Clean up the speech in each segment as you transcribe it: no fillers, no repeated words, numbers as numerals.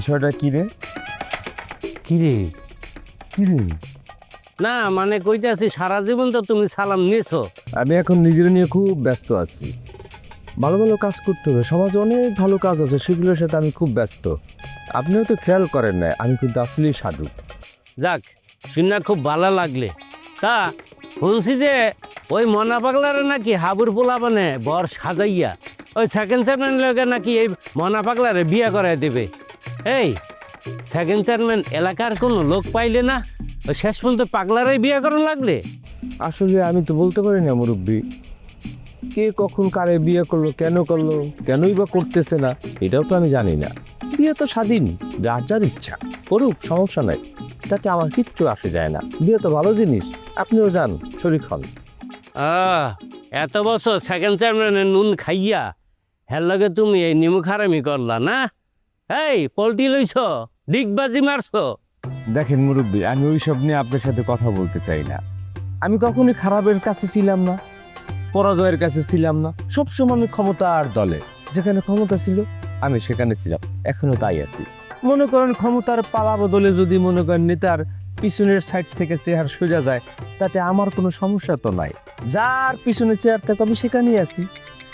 বিষয়টা কি রে? কি রে? কি রে? না মানে কইতাছি সারা জীবন তো তুমি সালাম নিছো। আমি এখন নিজের নিয়ে খুব ব্যস্ত আছি। ভালো ভালো কাজ করতে হবে, সমাজে অনেক ভালো কাজ আছে, সেগুলোর সাথে আমি খুব ব্যস্ত। আপনিও তো খেয়াল করেন না, আমি কিন্তু আসলেই সাধু। যাক, শুনে খুব ভালো লাগলে। তা শুনছি যে ওই মনা পাগলারে নাকি হাবুর পোলা মানে বর সাজাইয়া ওই সেকেন্ড চেয়ারম্যান লোকে নাকি এই মনা পাগলারে বিয়ে করাই দেবে। এই সেকেন্ড চেয়ারম্যান এলাকার কোনো লোক পাইলে না ওই শেষ পর্যন্ত পাগলারাই বিয়ে করানো লাগলে? আসলে আমি তো বলতে পারি না মুরব্বী, কে কখন কারে বিয়ে করলো, কেনই বা করতেছে না, এটাও তো আমি জানি না। বিয়ে তো স্বাধীন, যার যার ইচ্ছা করুক, সমস্যা নাই, তাতে আমার কিচ্ছু আসে যায় না। বিয়ে তো ভালো জিনিস, আপনিও যান, শরীর হন। এত বছর সেকেন্ড চেয়ারম্যানের নুন খাইয়া হের লগে তুমি এই নিমু খারামি করলা না? এই পল্টি লইছ, ডিগবাজি মারছো। দেখেন মুরব্বী, আমি ওইসব নিয়ে আপনার সাথে কথা বলতে চাই না। আমি কখনোই খারাপের কাছে ছিলাম না, পরাজয়ের কাছে ছিলাম না। সবসময় আমি ক্ষমতার দলে, যেখানে ক্ষমতা ছিল আমি সেখানে ছিলাম, এখনো তাই আছি। মনে করেন ক্ষমতার পালা বদলে যদি মনে করেন নেতার পিছনের সাইড থেকে চেয়ার সোজা যায়, তাতে আমার কোনো সমস্যা তো নাই। যার পিছনে চেয়ার থাকে আমি সেখানেই আছি।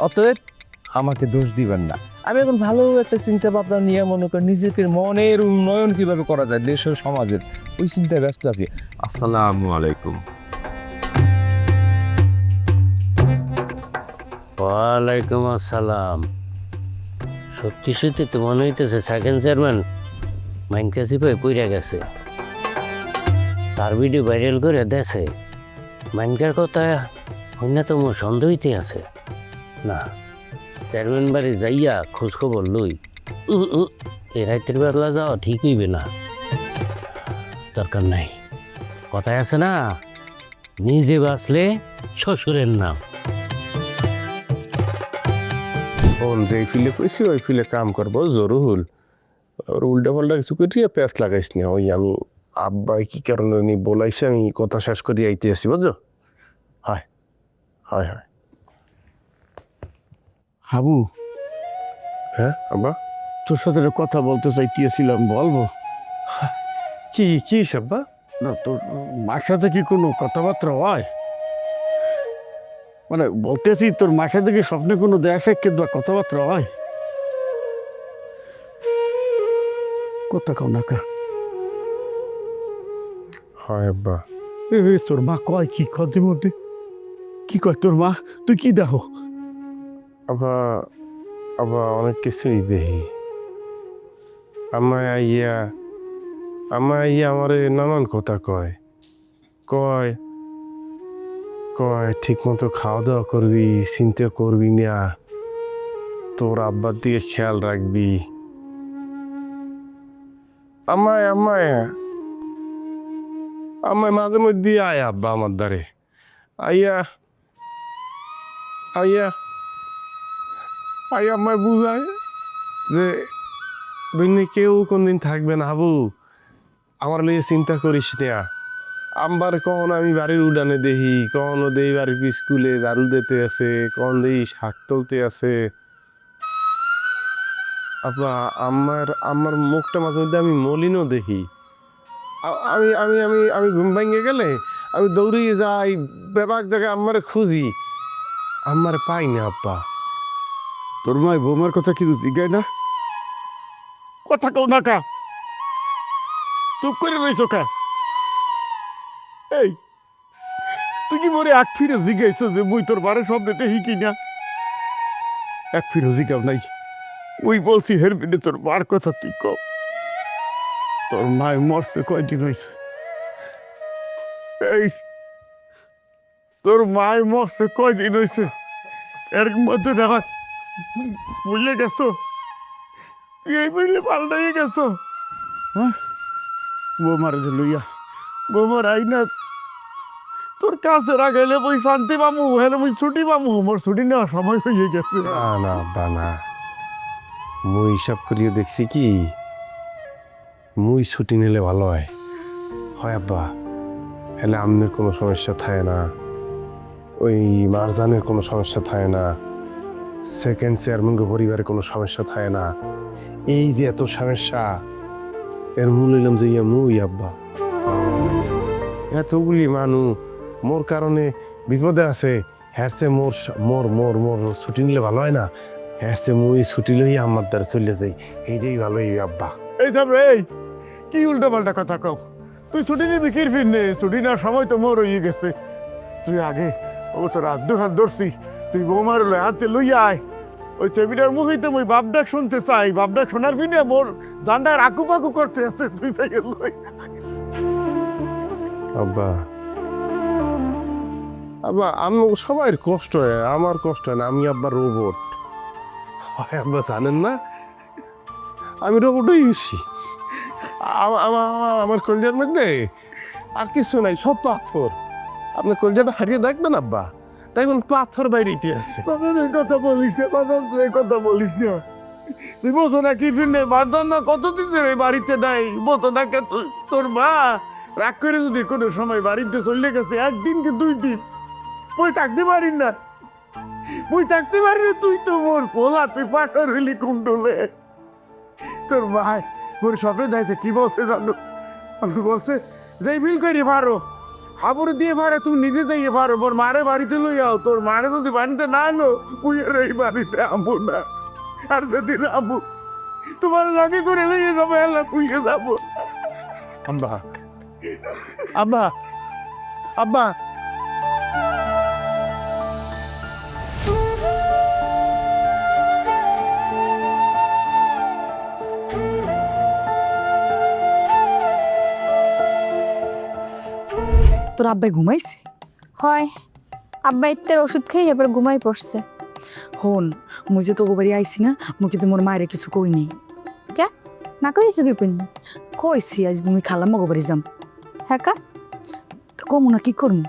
অতএব আমাকে দোষ দিবেন না। আমি এখন ভালো একটা চিন্তা ভাবনা নিয়ে মনে করেন নিজেকে মনের উন্নয়ন কিভাবে করা যায় দেশ ও সমাজের, ওই চিন্তায় ব্যস্ত আছি। আসসালামু আলাইকুম। ওয়ালাইকুম আসসালাম। সত্যি সত্যি তো মনে হইতেছে সেকেন্ড চেয়ারম্যান মাইন কাছে পাই পইরা গেছে, তার ভিডিও ভাইরাল করে দেশে মাইনকার কথা হইনা তো মোর সন্দেহ হইতে আছে। না, চেয়ারম্যান বাড়ি যাইয়া খোঁজ খবর লই। এই রাতের বেলা যাওয়া ঠিক হইবে না, দরকার নাই। কথায় আছে না, নিজে বাঁচলে শ্বশুরের নাম। যেই ফিলে কইছি ওই ফিলে কাম করবো জরুর। আর উল্টা পাল্টা কিছু করিয়া প্যাঁচ লাগাইস না। ওই আমি আব্বাই কি কারণে উনি বলাইছে, আমি কথা শেষ করি আইতে আসি, বুঝছো? হয় হয় হয়। হাবু, হ্যাঁ আব্বা, তোর সাথে একটা কথা বলতে চাইতেছিলাম, বলবো? কি কি আব্বা? না, তোর মার সাথে কি কোনো কথাবার্তা হয়? মানে বলতেছি, তোর মার সাথে কি স্বপ্নে কোনো দেখা সাক্ষাৎ বা কথাবার্তা হয়? কথা কও না কা? হয় আব্বা। তোর মা কয় কি কদের মধ্যে? কি কয় তোর মা? তুই কি দেখো? আব্বা আব্বা অনেক কিছুই দেখি। আমায় আইয়া আমারে নানান কথা কয় কয় কয় ঠিক মতো খাওয়া দাওয়া করবি, চিন্তা করবি না, তোর আব্বার দিকে খেয়াল রাখবি। আমায় আমায় আমায় মাঝে মধ্যে আয় আব্বা আমার দ্বারে আইয়া আইয়া আইয়া আমায় বুঝায় যে দুনিয়া কেউ কোনদিন থাকবে না হাবু, আমার লিয়ে চিন্তা করিস না। আমার কখনো আমি বাড়ির উঠানে দেখি, কখনো দেই বাড়ির স্কুলে দারু দিতে আছে, কখন দেই শাক তুলতে আছে। আব্বা আমার আমার মুখটা মাঝে মধ্যে আমি মলিনও দেখি। আমি আমি আমি আমি ঘুম ভাঙে গেলে আমি দৌড়িয়ে যাই, বেবাক জায়গায় আমার খুঁজি, আমার পাই না আব্বা। তোর মায় বৌমার কথা কিন্তু জিজ্ঞাই না? কথা কও না কা? চুপ করে রয়েছো কা? এই, তুই কি মরে এক ফিরে জিজ্ঞাইছো যে মুই তোর বারে সব রেতে হিকি না? এক ফিরে জিজ্ঞাও নাই। মুই বলছি হের বিনে তোর মার কথা তুই কও। তোর মায় মরছে কয়দিন হয়েছে? এই, তোর মায় মরছে কয়দিন হয়েছে? এর মধ্যে দেখা বুঝলে গেছো? এই বুঝলে পাল্টাই গেছো। হ্যাঁ, বৌমার লইয়া বৌমার আইনা তোর কাছে রাখাইলে বই শান্তি পামু, হেলে মুই ছুটি পামু। মোর ছুটি নেওয়ার সময় হয়ে গেছে। না না আব্বা না, মুই হিসাব করিয়ে দেখছি কি মুই ছুটি নিলে ভালো হয়। হয় আব্বা, হেলে আমনের কোনো সমস্যা থাকে না, ওই মারজানের কোনো সমস্যা থাকে না, সেকেন্ড চেয়ারম্যান পরিবারের কোনো সমস্যা থাকে না। এই যে এত সমস্যা, এর মূল হইলাম যে মুই আব্বা। এতগুলি মানুষ মোর কারণে বিপদে আছে, হ্যারসে মোর মোর মোর মোর ছুটি নিলে ভালো হয় না, হ্যারসে মুই ছুটি লই আমার দ্বারা চলে যাই, এইটাই ভালো এই আব্বা। এই যাব রে, এই কি উল্টা পাল্টা কথা কও? তুই ছুটি নিবি কির ফিরনে? ছুটি নেওয়ার সময় তো মোর হয়ে গেছে। তুই আগে ও তোর হাত দু হাত ধরছি, তুই বৌমার হাতে লইয়া আয়। ওই চেবিটার মুখেতে মুই বাপ ডাক শুনতে চাই, বাপ ডাক শোনার বিনে মোর জানটার আকু পাকু করতে আছে, তুই চাই লই। আব্বা আব্বা আমি সবাই কষ্ট হয়, আমার কষ্ট হয় না, আমি আব্বা রোবট হয় আব্বা, জানেন না আমি রোবট হয়ে গেছি। আমার কলজার মধ্যে আর কিছু নাই, সব পাথর। আপনার কলজাটা হারিয়ে দেখবেন আব্বা, দেখবেন পাথর বাইরেতে আছে। এই কথা বলিস না বাদল, তুই এই কথা বলিস না। তুই বোঝো না কি ফিরনে বাদল না কত দিচ্ছে রে বাড়িতে নাই, বোঝো না কে তোর মা রাগ করে যদি কোনো সময় বাড়িতে চলে গেছে, একদিন কি 2 দিন তুই থাকতে পারি না, তুই থাকতে পারি না। তুই তো মোর পোলা, তুই পাঠার হইলি কুণ্ডলে। তোর ভাই মোর স্বপ্নে দেখছে কি বলছে জানো? আমি বলছে যে বিল করে পারো, হাবুর দিয়ে পারে, তুমি নিজে যাইয়ে পারো, মোর মারে বাড়িতে লই যাও। তোর মারে যদি বাড়িতে না আনো, তুই আর এই বাড়িতে আমবো না। আর সেদিন আমবো তোমার লগে করে লইয়ে যাবো, এলা তুই যাবো। আব্বা আব্বা আব্বা তোর আব্বাই ঘুমাইছে? হয়, আব্বা ইত্তের ওষুধ খেয়ে এবার ঘুমাই পড়ছে। হন, মুই যে তোকে বাড়ি আইছি না, মুই কিন্তু মোর মায়ের কিছু কইনি। কে না কইছে কি পিন? কইছি আজ মুই খালাম মগো বাড়ি যাম। হ্যাঁ কা? তো কমু না কি করমু?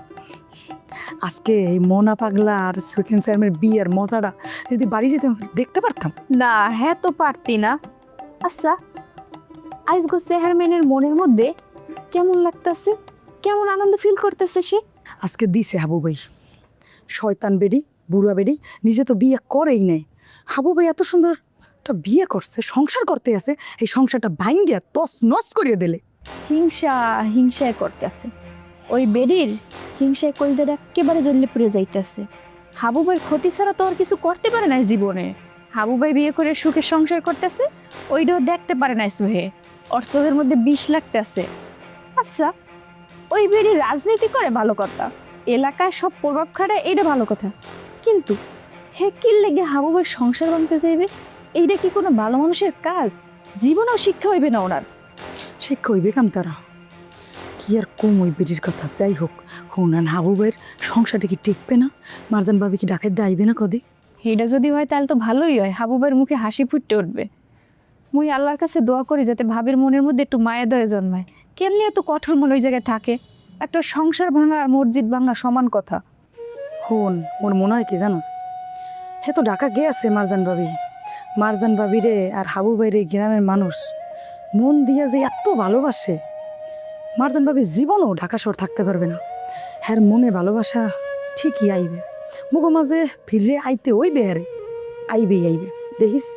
আজকে এই মনা পাগলা আর সেকেন্ড স্যারের বিয়ের মজাটা যদি বাড়ি যেতে দেখতে পারতাম। না হ্যাঁ তো পারতি না। আচ্ছা আজগো চেয়ারম্যানের মনের মধ্যে কেমন লাগতেছে, কেমন আনন্দ ফিল করতেছে সে? আজকে দিছে হাবু ভাই, শয়তান বেডি বুড়া বেডি, নিজে তো বিয়ে করেই নেই। হাবু ভাই এত সুন্দর একটা বিয়ে করছে, সংসার করতে আছে, এই সংসারটা ভাঙ্গিয়া তস নস করিয়ে দিলে। হিংসা হিংসায় করতেছে, ওই বেডির হিংসায় কলজাটা একেবারে জ্বললে পুড়ে যাইতেছে। হাবুবের ক্ষতি ছাড়া তো আর কিছু করতে পারে না জীবনে। হাবুবাই বিয়ে করে সুখে সংসার করতেছে, ওইটাও দেখতে পারে না সোহে, ওর সোহের মধ্যে বিষ লাগতেছে। আচ্ছা ওই বেডি রাজনীতি করে ভালো কথা, এলাকায় সব প্রভাব খাড়ায়, এটা ভালো কথা, কিন্তু হে কিল লেগে হাবুবের সংসার ভাঙতে যাইবে? এইটা কি কোনো ভালো মানুষের কাজ? জীবনেও শিক্ষা হইবে না ওনার। শিক্ষা হইবে কাম তারা কি আর কম ওই বেডির কথা। যাই হোক, হুনান হাবু ভাইয়ের সংসারটা কি টিকবে না? মারজান ভাবি কি ডাকাত আইবে না কদি? এটা যদি হয় তাহলে তো ভালোই হয়, হাবুবের মুখে হাসি ফুটতে উঠবে। মুই আল্লাহর কাছে দোয়া করি যাতে ভাবির মনের মধ্যে একটু মায়া দয়া জন্মায়। কেনলে এত কঠোর মন ওই জায়গায় থাকে? একটা সংসার ভাঙা আর মসজিদ ভাঙা সমান কথা। হন, মোর মনে হয় কি জানোস, হে তো ঢাকা গিয়েছে মারজান ভাবি। মারজান ভাবি রে আর হাবু ভাইরে গ্রামের মানুষ মন দিয়া যে এত ভালোবাসে, মারজান ভাবি জীবনও ঢাকা শহর থাকতে পারবে না। হ্যার মনে ভালোবাসা ঠিকই আইবে, মুগো মাঝে ফিরে আইতে ওই বেহারে আইবেই আইবে, দেখিস।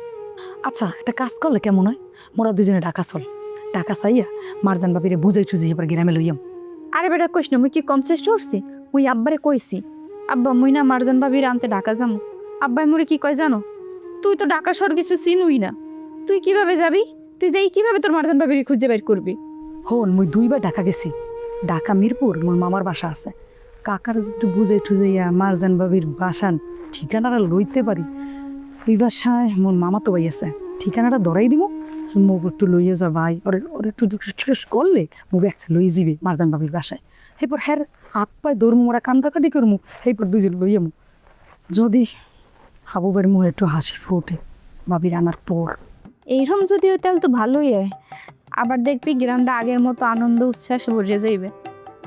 আচ্ছা একটা কাজ করলে কেমন হয়, মোরা দুজনে ঢাকা চল, ঢাকা চাইয়া মারজান ভাবিরে বুঝাই টুঝে এবার গ্রামে লইয়াম। আরে বেটা কইস না, মুই কি কম চেষ্টা করছি? মুই আব্বারে কইছি, আব্বা মুই না মারজান ভাবির আনতে ঢাকা যাবো। আব্বাই মুরে কি কয় জানো? তুই তো ঢাকা শহর কিছু চিনুই না, তুই কিভাবে যাবি? তুই যাই কিভাবে তোর মারজান ভাবির খুঁজে বের করবি? হন, মুই 2 বার ঢাকা গেছি, ঢাকা মিরপুর মোর মামার বাসা আছে। কাকার যদি বুঝে ঠুজাইয়া মারজান বাবির বাসান ঠিকানাটা লইতে পারি, ওই বাসায় মোর মামা তো ভাই আছে, ঠিকানাটা ধরাই দিব, মুখ একটু লইয়া যা ভাই, ওর একটু জিজ্ঞেস করলে মুখ একসা লই যাবে মারজান বাবির বাসায়। এরপর হ্যার হাত পায়ে ধরমু, ওরা কান্দাকাটি করমু, এরপর দুজন লইয়ামু। যদি হাবুবের মুখে একটু হাসি ফুটে বাবির আনার পর। এইরকম যদি হয় তাহলে তো ভালোই হয়। আবার দেখবি গ্রামটা আগের মতো আনন্দ উচ্ছ্বাসে ভরে যাইবে।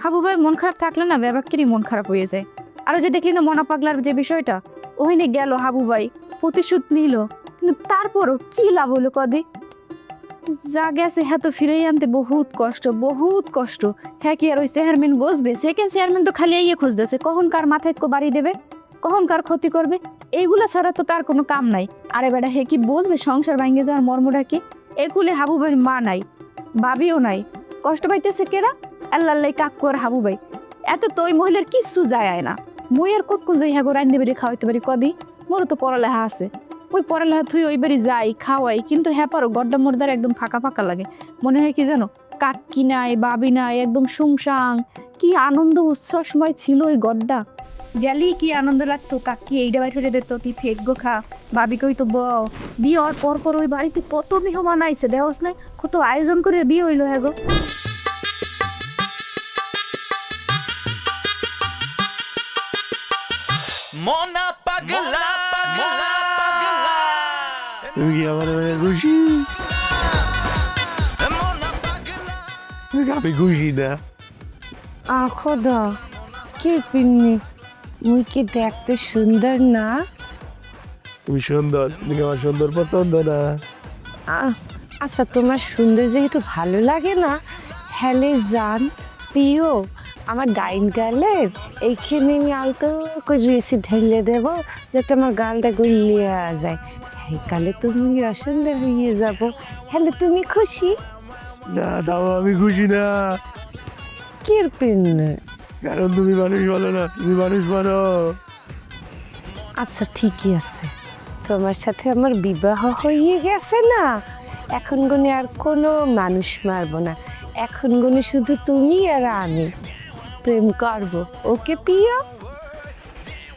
হাবু ভাই মন খারাপ থাকলে না ব্যাপারকেরই মন খারাপ হয়ে যায়। আরও যে দেখলি না মনা পাগলার যে বিষয়টা, ওইনে গেল হাবু ভাই প্রতিশোধ নিল, কিন্তু তারপরও কি লাভ হলো কদি? যা গেছে হ্যাঁ তো ফিরেই আনতে বহুত কষ্ট, বহুত কষ্ট। হ্যাঁ কি আর ওই চেয়ারম্যান বসবে? সেকেন্ড চেয়ারম্যান তো খালি ইয়ে খুঁজতেছে কখন কার মাথায় বাড়ি দেবে, কখন কার ক্ষতি করবে, এইগুলা ছাড়া তো তার কোনো কাম নাই। আরে বেটা হে কি বসবে সংসার ভাঙে যাওয়ার মর্মটা কি? একুলে হাবু ভাইয়ের মা নাই, ভাবিও নাই, কষ্ট পাইতেছে কেরা? আল্লাহ কাকু আর হাবু ভাই। এত তো ওই মহিলার কিচ্ছু যায় আয় না। মুই আর কতক্ষণ যাই হ্যাঁ রান্না বেড়ে খাওয়াইতে পারি কদি? মোরও তো পড়ালেখা আছে, ওই পড়ালেখা থুই ওই বাড়ি যাই খাওয়াই, কিন্তু হ্যাঁ পারো গড্ডা মোরদার একদম ফাঁকা ফাঁকা লাগে। মনে হয় কি জানো, কাকি নাই বাবি নাই, একদম শুংসাং। কি আনন্দ উচ্ছ্বাসময় ছিল ওই গড্ডা, গেলি কি আনন্দ লাগতো। কাকি এইটা বাইরে দিত, তিথি এগো খা, বাবি কই তো বিয়ে হওয়ার পর পর ওই বাড়িতে কত মেহমান আইছে দেওয়াস নাই, কত আয়োজন করে বিয়ে হইলো হ্যাঁ গো। Mona Pagla, Mona Pagla, তুমি কি আমার খুশি? Mona Pagla. আমি খুশি না। খোদা কি পিন্নি, মুই কি দেখতে সুন্দর না? তুমি সুন্দর, তুমি আমার সুন্দর পছন্দ না? আচ্ছা তোমার সুন্দর যেহেতু ভালো লাগে না, হ্যালে জান প্রিয় আমার ডাইন গালের এইখানে আমি আলতো করে রেসি ঢেলে দেবো যাতে আমার গালটা গলিয়া যায়। এই কালে তুমি অসুন্দর হয়ে যাবো, হ্যালে তুমি খুশি? না দাও, আমি খুশি না। কি পিন্নি? কারণ তুমি মানুষ বলো না, তুমি মানুষ বলো। আচ্ছা ঠিকই আছে, তোমার সাথে আমার বিবাহ হয়ে গেছে না, এখন গুনে আর কোনো মানুষ মারবো না, এখন গুনে শুধু তুমি আর আমি প্রেম করবো। ওকে প্রিয়?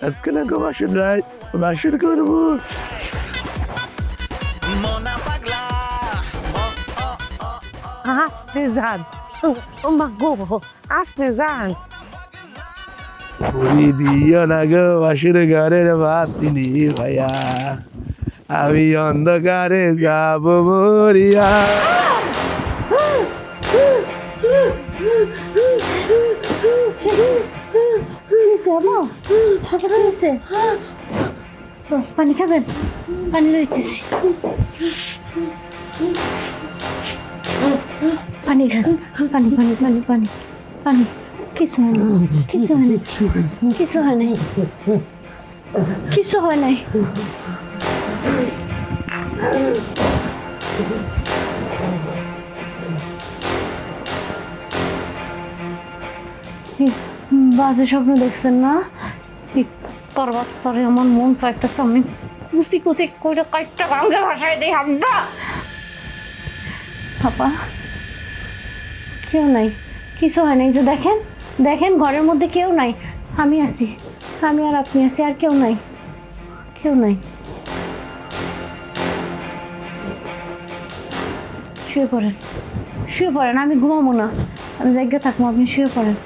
আজকে না গো বাসন রায়, বাসন করবো। Mona Pagla, আসতে যান, ও মা গো, আসতে যান। পুরি দিও না গো বাসুর ঘরের বাতিনি ভাইয়া, আমি অন্ধকারে যাব মরিয়া। পানি খাবেন? পানি লইতেছি, পানি খান, পানি পানি পানি পানি পানি। কিছু হয় না, কিছু হয় না, কিছু হয় নাই, কিছু হয় নাই। বাজে স্বপ্ন দেখছেন না? তোর বাচ্চারে আমার মন চাইতেছে আমি কুচি কুচি করে কয়েকটা গাঙ্গে ভাসায় দিই আমরা। বাবা কেউ নাই, কিছু হয় নাই, যে দেখেন দেখেন ঘরের মধ্যে কেউ নাই, আমি আছি, আমি আর আপনি আছি, আর কেউ নাই, কেউ নাই। শুয়ে পড়েন, শুয়ে পড়েন, আমি ঘুমাবো না, আমি জায়গায় থাকবো, আপনি শুয়ে পড়েন।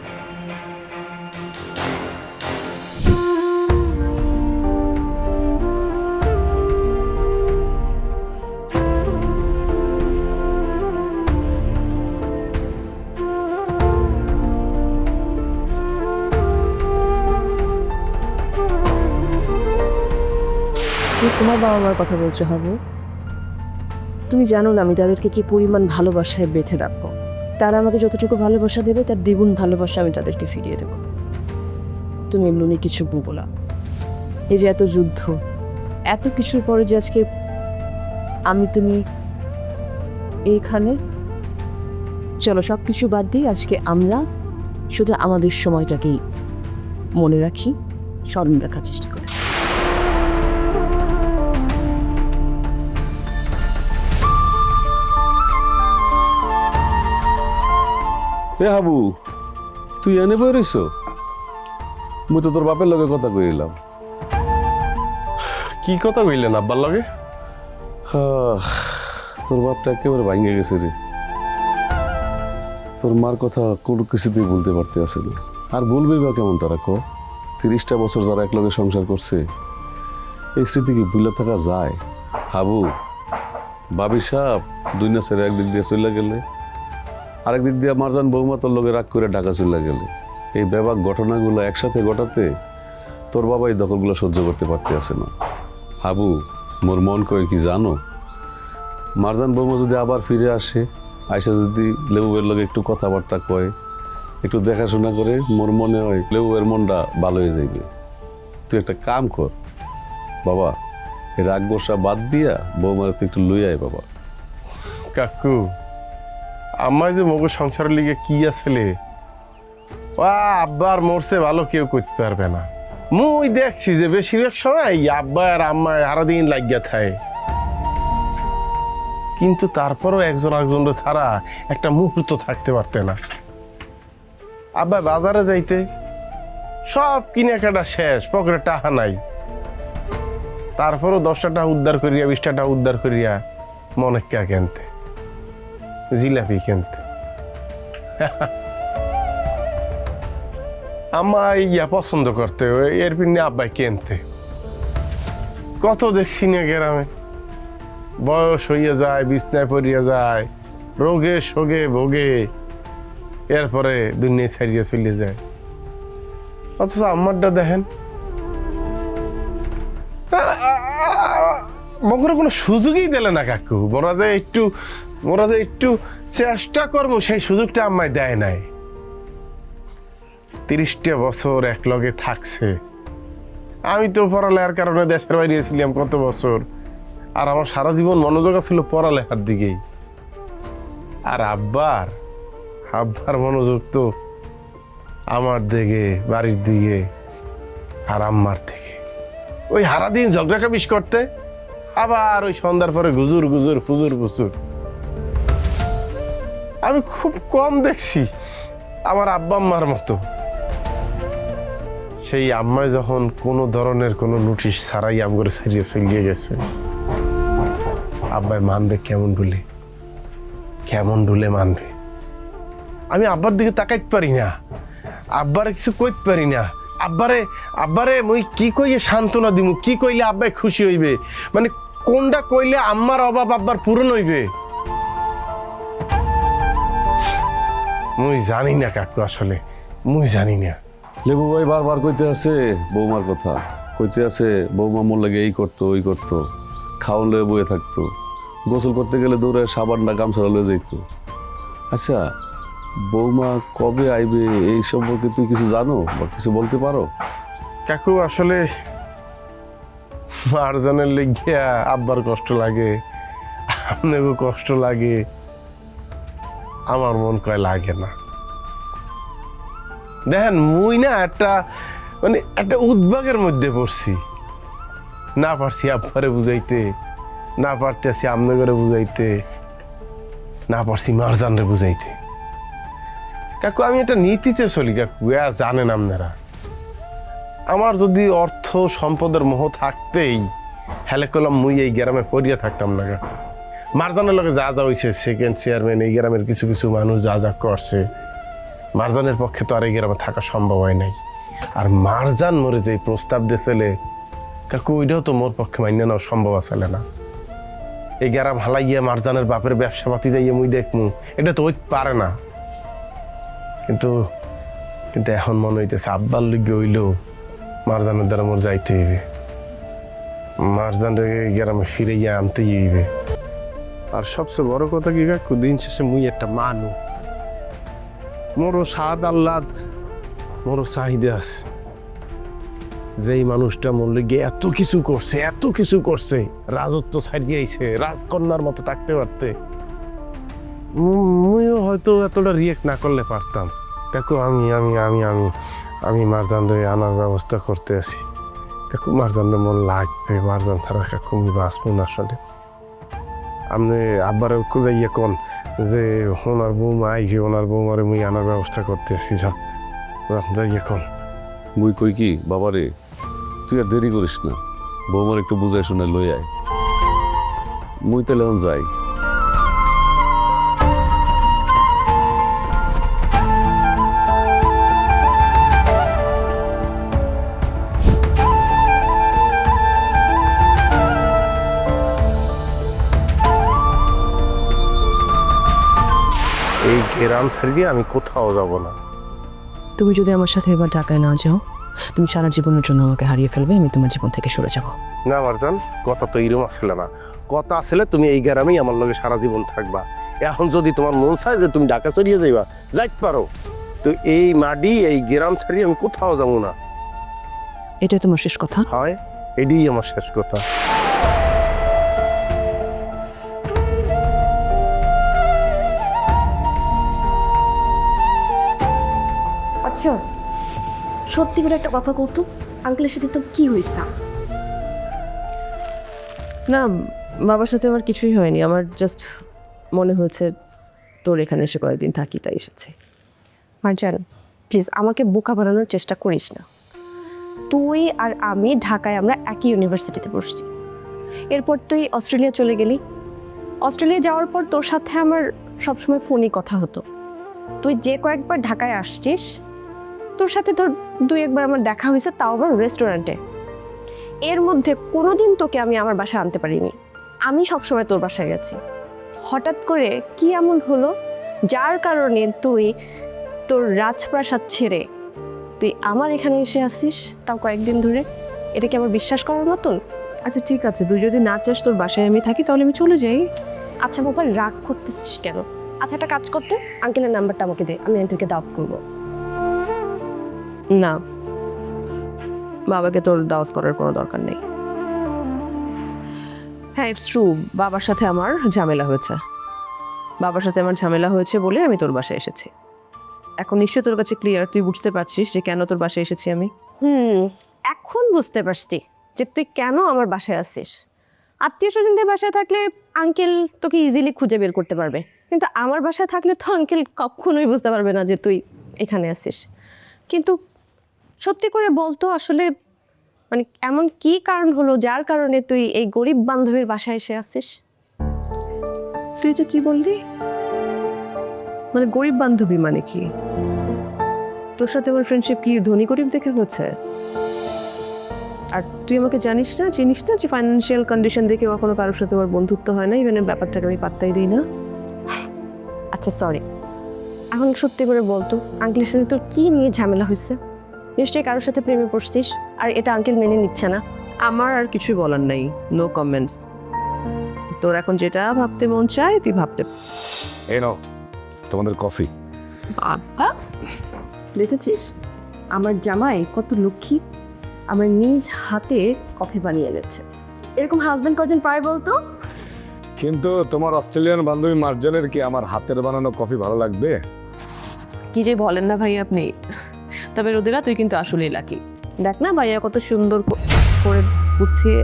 তোমার বাবা মার কথা বলছো হাবু? তুমি জানো না আমি তাদেরকে কি পরিমাণ ভালোবাসায় বেঁধে রাখবো। তারা আমাকে যতটুকু ভালোবাসা দেবে তার দ্বিগুণ ভালোবাসা আমি তাদেরকে ফিরিয়ে দেবো। তুমি এগুলো নিয়ে কিছু বলবো না। এই যে এত যুদ্ধ, এত কিছুর পরে যে আজকে আমি তুমি এইখানে, চলো সব কিছু বাদ দিই, আজকে আমরা শুধু আমাদের সময়টাকেই মনে রাখি, স্মরণ রাখার চেষ্টা করি। এ হাবু, তুই এনে বই রইছ? মুই তো তোর বাপের লগে কথা কইলাম। কি কথা কইলেন আব্বার লগে? তোর বাপটা একেবারে ভাঙে গেছে রে। তোর মার কথা কোনো কিছুতেই বলতে পারতে আছে না। আর বলবেই বা কেমন তারা ক? 30টা বছর যারা এক লগে সংসার করছে, এই স্মৃতি কি ভুলে থাকা যায়? হাবু, বাবি সাহেব দুনিয়া ছেড়ে একদিক দিয়ে চলে গেলে, আরেক দিক দিয়ে মারজান বৌমা তোর লগে রাগ করে ঢাকা চলে গেলে, এই ব্যাপক ঘটনাগুলো একসাথে ঘটাতে তোর বাবা এই দখলগুলো সহ্য করতে পারতে আছে না। হাবু, মোর মন কয় কি জানো, মারজান বৌমা যদি আবার ফিরে আসে, আয়সা যদি লেবুবের লগে একটু কথাবার্তা কয়, একটু দেখাশোনা করে, মোর মনে হয় লেবুবের মনটা ভালো হয়ে যাইবে। তুই একটা কাম কর বাবা, এই রাগ গোসা বাদ দিয়া বৌমার তুই একটু লই আয় বাবা। কাকু, আম্মাই যে মগু সংসারের লিগে কি আসলে আব্বার মরছে ভালো কেউ করতে পারবে না। মুই দেখছি যে বেশিরভাগ সময় এই আব্বা আর আম্মা সারাদিন লাগিয়া থাকে, কিন্তু তারপরও একজন আরেকজনের ছাড়া একটা মুহূর্ত থাকতে পারতে না। আব্বা বাজারে যাইতে সব কেনাকাটা শেষ, পকেটে টাকা নাই, তারপরও 10টা টাকা উদ্ধার করিয়া 20টা টাকা উদ্ধার করিয়া মনেকা কিনতে, জিলাপি কিনতে। আম্মা ইয়া পছন্দ করতে, এর পিনে আব্বাই কিনতে। কত দেখছি না গ্রামে, বয়স হইয়া যায়, বিছনায় পড়িয়া যায়, রোগে শোগে ভোগে, এরপরে দুনিয়া ছাড়িয়ে চলে যায়। অথচ আম্মারটা দেখেন, মগর কোনো সুযোগই দিলে না কাকু। মোরা যে একটু চেষ্টা করবো সেই সুযোগটা আম্মায় দেয় নাই। 30টা বছর এক লগে থাকছে। আমি তো পড়ালেখার কারণে দেশের বাইরে ছিলাম কত বছর, আর আমার সারা জীবন মনোযোগ ছিল পড়ালেখার দিকেই। আর আব্বার মনোযোগ তো আমার দিকে, বাড়ির দিকে, আর আম্মার দিকে। ওই সারাদিন ঝগড়া কাবিস করতে, আবার ওই সন্ধ্যার পরে গুজুর গুজুর ফুজুর ফুজুর। আমি খুব কম দেখছি আমার আব্বা আম্মার মতো। সেই আম্মায় যখন কোনো ধরনের কোনো নোটিশ ছাড়াই আমগরে ছাড়িয়ে চলিয়ে গেছে, আব্বাই মানবে কেমন ডুলে মানবে? আমি আব্বার দিকে তাকাইতে পারি না, আব্বারে কিছু কইতে পারি না। আব্বারে মুই কি কইয়ে সান্ত্বনা দিমু, কি কইলে আব্বাই খুশি হইবে, মানে কোনটা কইলে আম্মার অভাব আব্বার পূরণ হইবে মুই জানি না কাকু, আসলে মুই জানি না। লেবু ভাই বারবার কইতে আছে বৌমার কথা, কইতে আছে বৌমা মোর লাগে এই করতো ওই করতো, খাওয়ান লয়ে বয়ে থাকতো, গোসল করতে গেলে দৌড়ে সাবানটা গামছাড়া লয়ে যাইতো। আচ্ছা, বৌমা কবে আইবে এই সম্পর্কে তুই কিছু জানো বা কিছু বলতে পারো? কাকু আসলে মারজানের লেগিয়া আব্বার কষ্ট লাগে, আপনাকেও কষ্ট লাগে, আমার মন কয় লাগে না। দেখেন মুই না একটা উদ্বেগের মধ্যে পড়ছি, না পারছি আব্বারে বুঝাইতে, না পারতেছি আপনাকে বুঝাইতে, না পারছি মারজানরে বুঝাইতে। কাকু আমি একটা নীতিতে চলি কাকু, জানেন আপনারা, আমার যদি অর্থ সম্পদের মোহ থাকতেই হেলে কলম মুই এই গ্রামে পড়িয়া থাকতাম না কাকু। মারজানের লগে যা হয়েছে, সেকেন্ড চেয়ারম্যান, এই গ্রামের কিছু কিছু মানুষ যা করছে, মারজানের পক্ষে তো আর এই গ্রামে থাকা সম্ভব হয় নাই। আর মারজান মরে যে প্রস্তাব দিয়েছিলে কাকু, ওইটাও তো মোর পক্ষে মান্য নেওয়া সম্ভব আসলে না। এই গ্রাম হালাইয়া মারজানের বাপের ব্যবসা পাতি যাইয়া মুই দেখমু, এটা তো হইতে পারে না। কিন্তু এখন মনে হইতেছে আব্বার লিগে হইলেও মারজানের দ্বারা মোর যাইতে হইবে, মারজানরে এই গ্রামে ফিরাইয়া আনতেই হইবে। আর সবচেয়ে বড় কথা কি কাকু, দিন শেষে মুই একটা মানুষ, মোরও স্বাদ আহ্লাদ, মোরও চাহিদা আছে। যেই মানুষটা মোর লিগে এত কিছু করছে, রাজত্ব ছাড়িয়েছে, রাজকন্যার মতো থাকতে পারতে, মুইও হয়তো এতটা রিয়েক্ট না করলে পারতাম। কাকু আমি মারজানরে আনার ব্যবস্থা করতে আছি কাকু। মারজানরে মন লাগবে, মারজান ছাড়া কাকু আমি বাঁচবো না। আসলে আপনি আব্বার যাইয়া কোন যে ওনার বৌমা আইবে, ওনার বৌমারে মুই আনার ব্যবস্থা করতে আসি, যাইয়া কোন। মুই কই কি বাবারে, তুই আর দেরি করিস না, বৌমার একটু বুঝাই শুনে লই আয়। মুই তাহলে এখন যাই। এই গ্রাম ছাড়িয়ে আমি কোথাও যাব না। তুমি যদি আমার সাথে এবার ঢাকায় না যাও, তুমি সারা জীবনের জন্য আমাকে হারিয়ে ফেলবে, আমি তোমার জীবন থেকে সরে যাব। না মারজান, কথা তো এরকম আসলে না। কথা আসলে তুমি এই গ্রামেই আমার লগে সারা জীবন থাকবা। এখন যদি তোমার মন চায় যে তুমি ঢাকা চড়িয়ে যাইবা, যাইতে পারো, তো এই মাটি এই গ্রাম ছাড়িয়ে আমি কোথাও যাবো না। এটা তোমার শেষ কথা? হয়, এটাই আমার শেষ কথা। আচ্ছা সত্যি করে একটা কথা কৌতুক, আঙ্কেলের সাথে তো কি হয়েছে? না, বাবার সাথে আমার কিছুই হয়নি, আমার জাস্ট মনে হয়েছে তোর এখানে এসে কয়েকদিন থাকি তাই এসেছি। মার্জান প্লিজ আমাকে বোকা বানানোর চেষ্টা করিস না। তুই আর আমি ঢাকায় আমরা একই ইউনিভার্সিটিতে পড়ছি, এরপর তুই অস্ট্রেলিয়া চলে গেলি। অস্ট্রেলিয়া যাওয়ার পর তোর সাথে আমার সবসময় ফোনে কথা হতো। তুই যে কয়েকবার ঢাকায় আসছিস তোর সাথে তোর 2-1বার আমার দেখা হয়েছে, তাও আবার রেস্টুরেন্টে। এর মধ্যে কোনোদিন তোকে আমি আমার বাসায় আনতে পারিনি, আমি সবসময় তোর বাসায় গেছি। হঠাৎ করে কি এমন হলো যার কারণে তুই তোর রাজপ্রাসাদ ছেড়ে তুই আমার এখানে এসে আসিস, তাও কয়েকদিন ধরে? এটা কি আমার বিশ্বাস করার মতন? আচ্ছা ঠিক আছে, তুই যদি না চাস তোর বাসায় আমি থাকি তাহলে আমি চলে যাই। আচ্ছা বাবা রাগ করতেছিস কেন? আচ্ছা একটা কাজ করতে, আঙ্কেলের নাম্বারটা আমাকে দে, আমি আঙ্কেলকে দাওয়াত করবো। না, বাবাকে তোর দাওয়াত করার কোনো দরকার নেই। হ্যাঁ ইটস ট্রু, বাবার সাথে আমার ঝামেলা হয়েছে। বাবার সাথে আমার ঝামেলা হয়েছে বলে আমি তোর বাসায় এসেছি। এখন নিশ্চয়ই তোর কাছে ক্লিয়ার, তুই বুঝতে পারছিস যে কেন তোর বাসায় এসেছি আমি। এখন বুঝতে পারছি যে তুই কেন আমার বাসায় আসছিস। আত্মীয় স্বজনদের বাসায় থাকলে আঙ্কেল তোকে ইজিলি খুঁজে বের করতে পারবে, কিন্তু আমার বাসায় থাকলে তো আঙ্কেল কখনোই বুঝতে পারবে না যে তুই এখানে আসছিস। কিন্তু সত্যি করে বলতো আসলে মানে এমন কি কারণ হলো যার কারণে তুই এই গরিব বান্ধবীর বাসায় এসে আসছিস? তুই যে কি বললি, মানে গরিব বান্ধবী মানে কি? তোর সাথে আমার ফ্রেন্ডশিপ কি ধনী গরিব দেখে হচ্ছে? আর তুই আমাকে চিনিস না যে ফাইন্যান্সিয়াল কন্ডিশন দেখে কখনো কারোর সাথে আমার বন্ধুত্ব হয় না, ইভেন ব্যাপারটাকে আমি পাত্তাই দিই না। আচ্ছা সরি, এখন সত্যি করে বলতো আঙ্কেলের সাথে তোর কি নিয়ে ঝামেলা হয়েছে? নিশ্চয়ই কারোর সাথে প্রেমে পড়ছিস, আর এটা আঙ্কেল মেনে নিচ্ছে না। আমার আর কিছুই বলার নাই, নো কমেন্টস। তোর এখন যেটা ভাবতে মন চায় তুই ভাবতে। এই নাও তোমাদের কফি। বাবা দেখেছিস আমার জামাই কত লক্ষ্মী, আমার নিজ হাতে কফি বানিয়ে গেছে। এরকম হাজবেন্ড কজন পায় বলতো? কিন্তু তোমার অস্ট্রেলিয়ান বান্ধবী মার্জানের কি আমার হাতের বানানো কফি ভালো লাগবে? কি যে বলেন না ভাই আপনি। তবে রোদেলা তুই কিন্তু আসলেই লাকি, দেখ না ভাইয়া কত সুন্দর করে গুছিয়ে।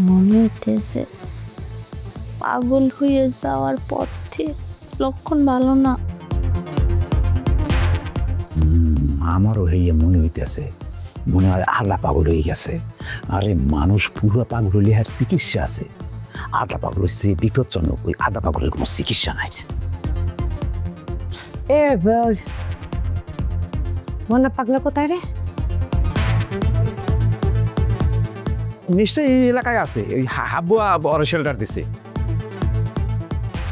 মনে হইতেছে পাগল হয়ে যাওয়ার পথে লক্ষণ ভালো না। আমারও হইয়া মনে হইতেছে, মনে হয় আল্লাহ পাগল হয়ে গেছে। আরে মানুষ পুরো পাগল হলে আর চিকিৎসা আছে, আধা পাগল হচ্ছে বিপজ্জনক, ওই আধা পাগলের কোনো চিকিৎসা নাই। এ বল মনা পাগলা কোথায় রে? নিশ্চয়ই এই এলাকায় আছে, ওই হাব্বুয়া বড় শেল্টার দিছে।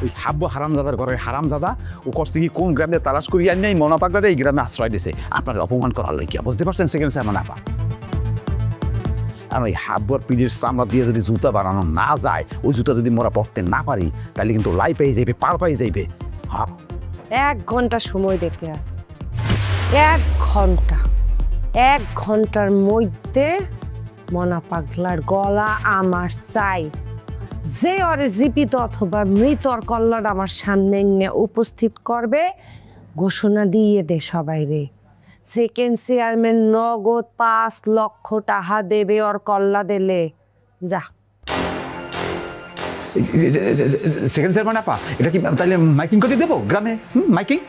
ওই হাব্বু হারামজাদার ঘরে হারামজাদা ও করছে কি কোন গ্রামে তালাশ করি আর নেই মনা পাগলারে এই গ্রামে আশ্রয় দিছে আপনার অপমান করার লইয়া, বুঝতে পারছেন? সেকেন্ড স্যার না পা আর ওই হাব্বুয়ার পিঠের চামড়া দিয়ে যদি জুতা বানানো না যায়, ওই জুতা যদি মোরা পড়তে না পারি তাহলে কিন্তু লাই পেয়ে যাইবে, পার পাই যাইবে। 1 ঘন্টা সময় দেখে আস, 1 ঘন্টার মধ্যে মনা পাগলার গলা আমার চাই। যে ওর জীবিত অথবা মৃতর কল্যাণ আমার সামনে এনে উপস্থিত করবে, ঘোষণা দিয়ে দে সবাই রে। সেকেন্ড চেয়ারম্যান নগদ 5 লক্ষ টাকা দেবে ওর কল্লা দিলে। যা সেকেন্ড স্যার মানে আপা এটা কি তাহলে মাইকিং করে দেবো গ্রামে? মাইকিং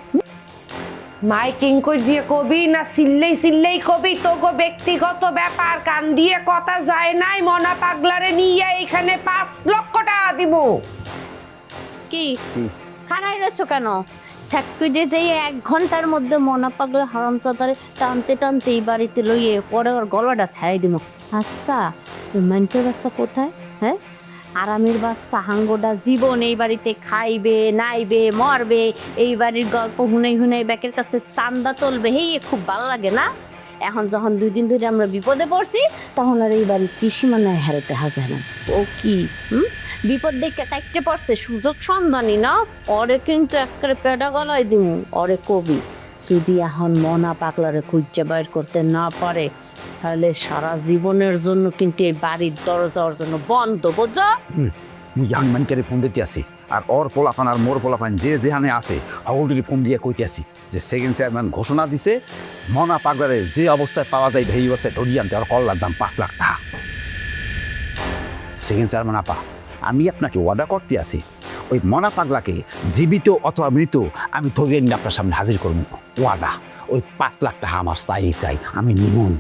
মাইকিং কই দিয়ে কবি না সিল্লেই কবি? তোগো ব্যক্তিগত ব্যাপার, কান দিয়ে কথা যায় নাই। মনা পাগলারে নিয়ে এখানে 5 লক্ষ টাকা দিব। কি খানাই গেছো কেন? স্যাকুইডে যেই 1 ঘন্টার মধ্যে মনা পাগলা হারামজাদারে টানতে টানতে এই বাড়িতে লইয়ে পরে ওর গলাটা ছাই দিব। আচ্ছা মাইন্টের বাচ্চা কোথায়? হ্যাঁ, আরামের বাচ্চা হাঙ্গোটা জীবন এই বাড়িতে খাইবে নাইবে মরবে, এই বাড়ির গল্প হুনাই হুনাই ব্যাকের কাছে চান্দা তুলবে, হেই খুব ভালো লাগে না? এখন যখন 2 দিন ধরে আমরা বিপদে পড়ছি তখন আর এই বাড়ির ত্রিসীমানায় হারাতে হাজার না। ও কি বিপদ দেখে কাটতে পারছে, সুযোগ সন্ধানী না? ওরে কিন্তু একটা পেটা গলায় দিব। ওরে কবি যদি এখন মনা পাগলারে খুঁজে বাইর করতে না পারে তাহলে সারা জীবনের জন্য কিন্তু এই বাড়ির দরজা ওর জন্য বন্ধ, বুঝছো? মুই ইয়াংম্যানকে ফোন দিতে আসি, আর ওর পোলাপান আর মোর পোলাপান যে যেখানে আছে সকলকে ফোন দিয়ে কইতে আসি যে সেকেন্ড চেয়ারম্যান ঘোষণা দিছে মনা পাগলারে যে অবস্থায় পাওয়া যায় ভেই বসে ধরিয়ে আনতে, আর কল্লার দাম 5 লাখ টাকা। সেকেন্ড চেয়ারম্যান আপা, আমি আপনাকে ওয়াদা করতে আসি, ওই মনা পাগলাকে জীবিত অথবা মৃত আমি ধরিয়ে নিয়ে আপনার সামনে হাজির করব। ওয়াদা, ওই 5 লাখ টাকা আমার চাই, আমি নিমন।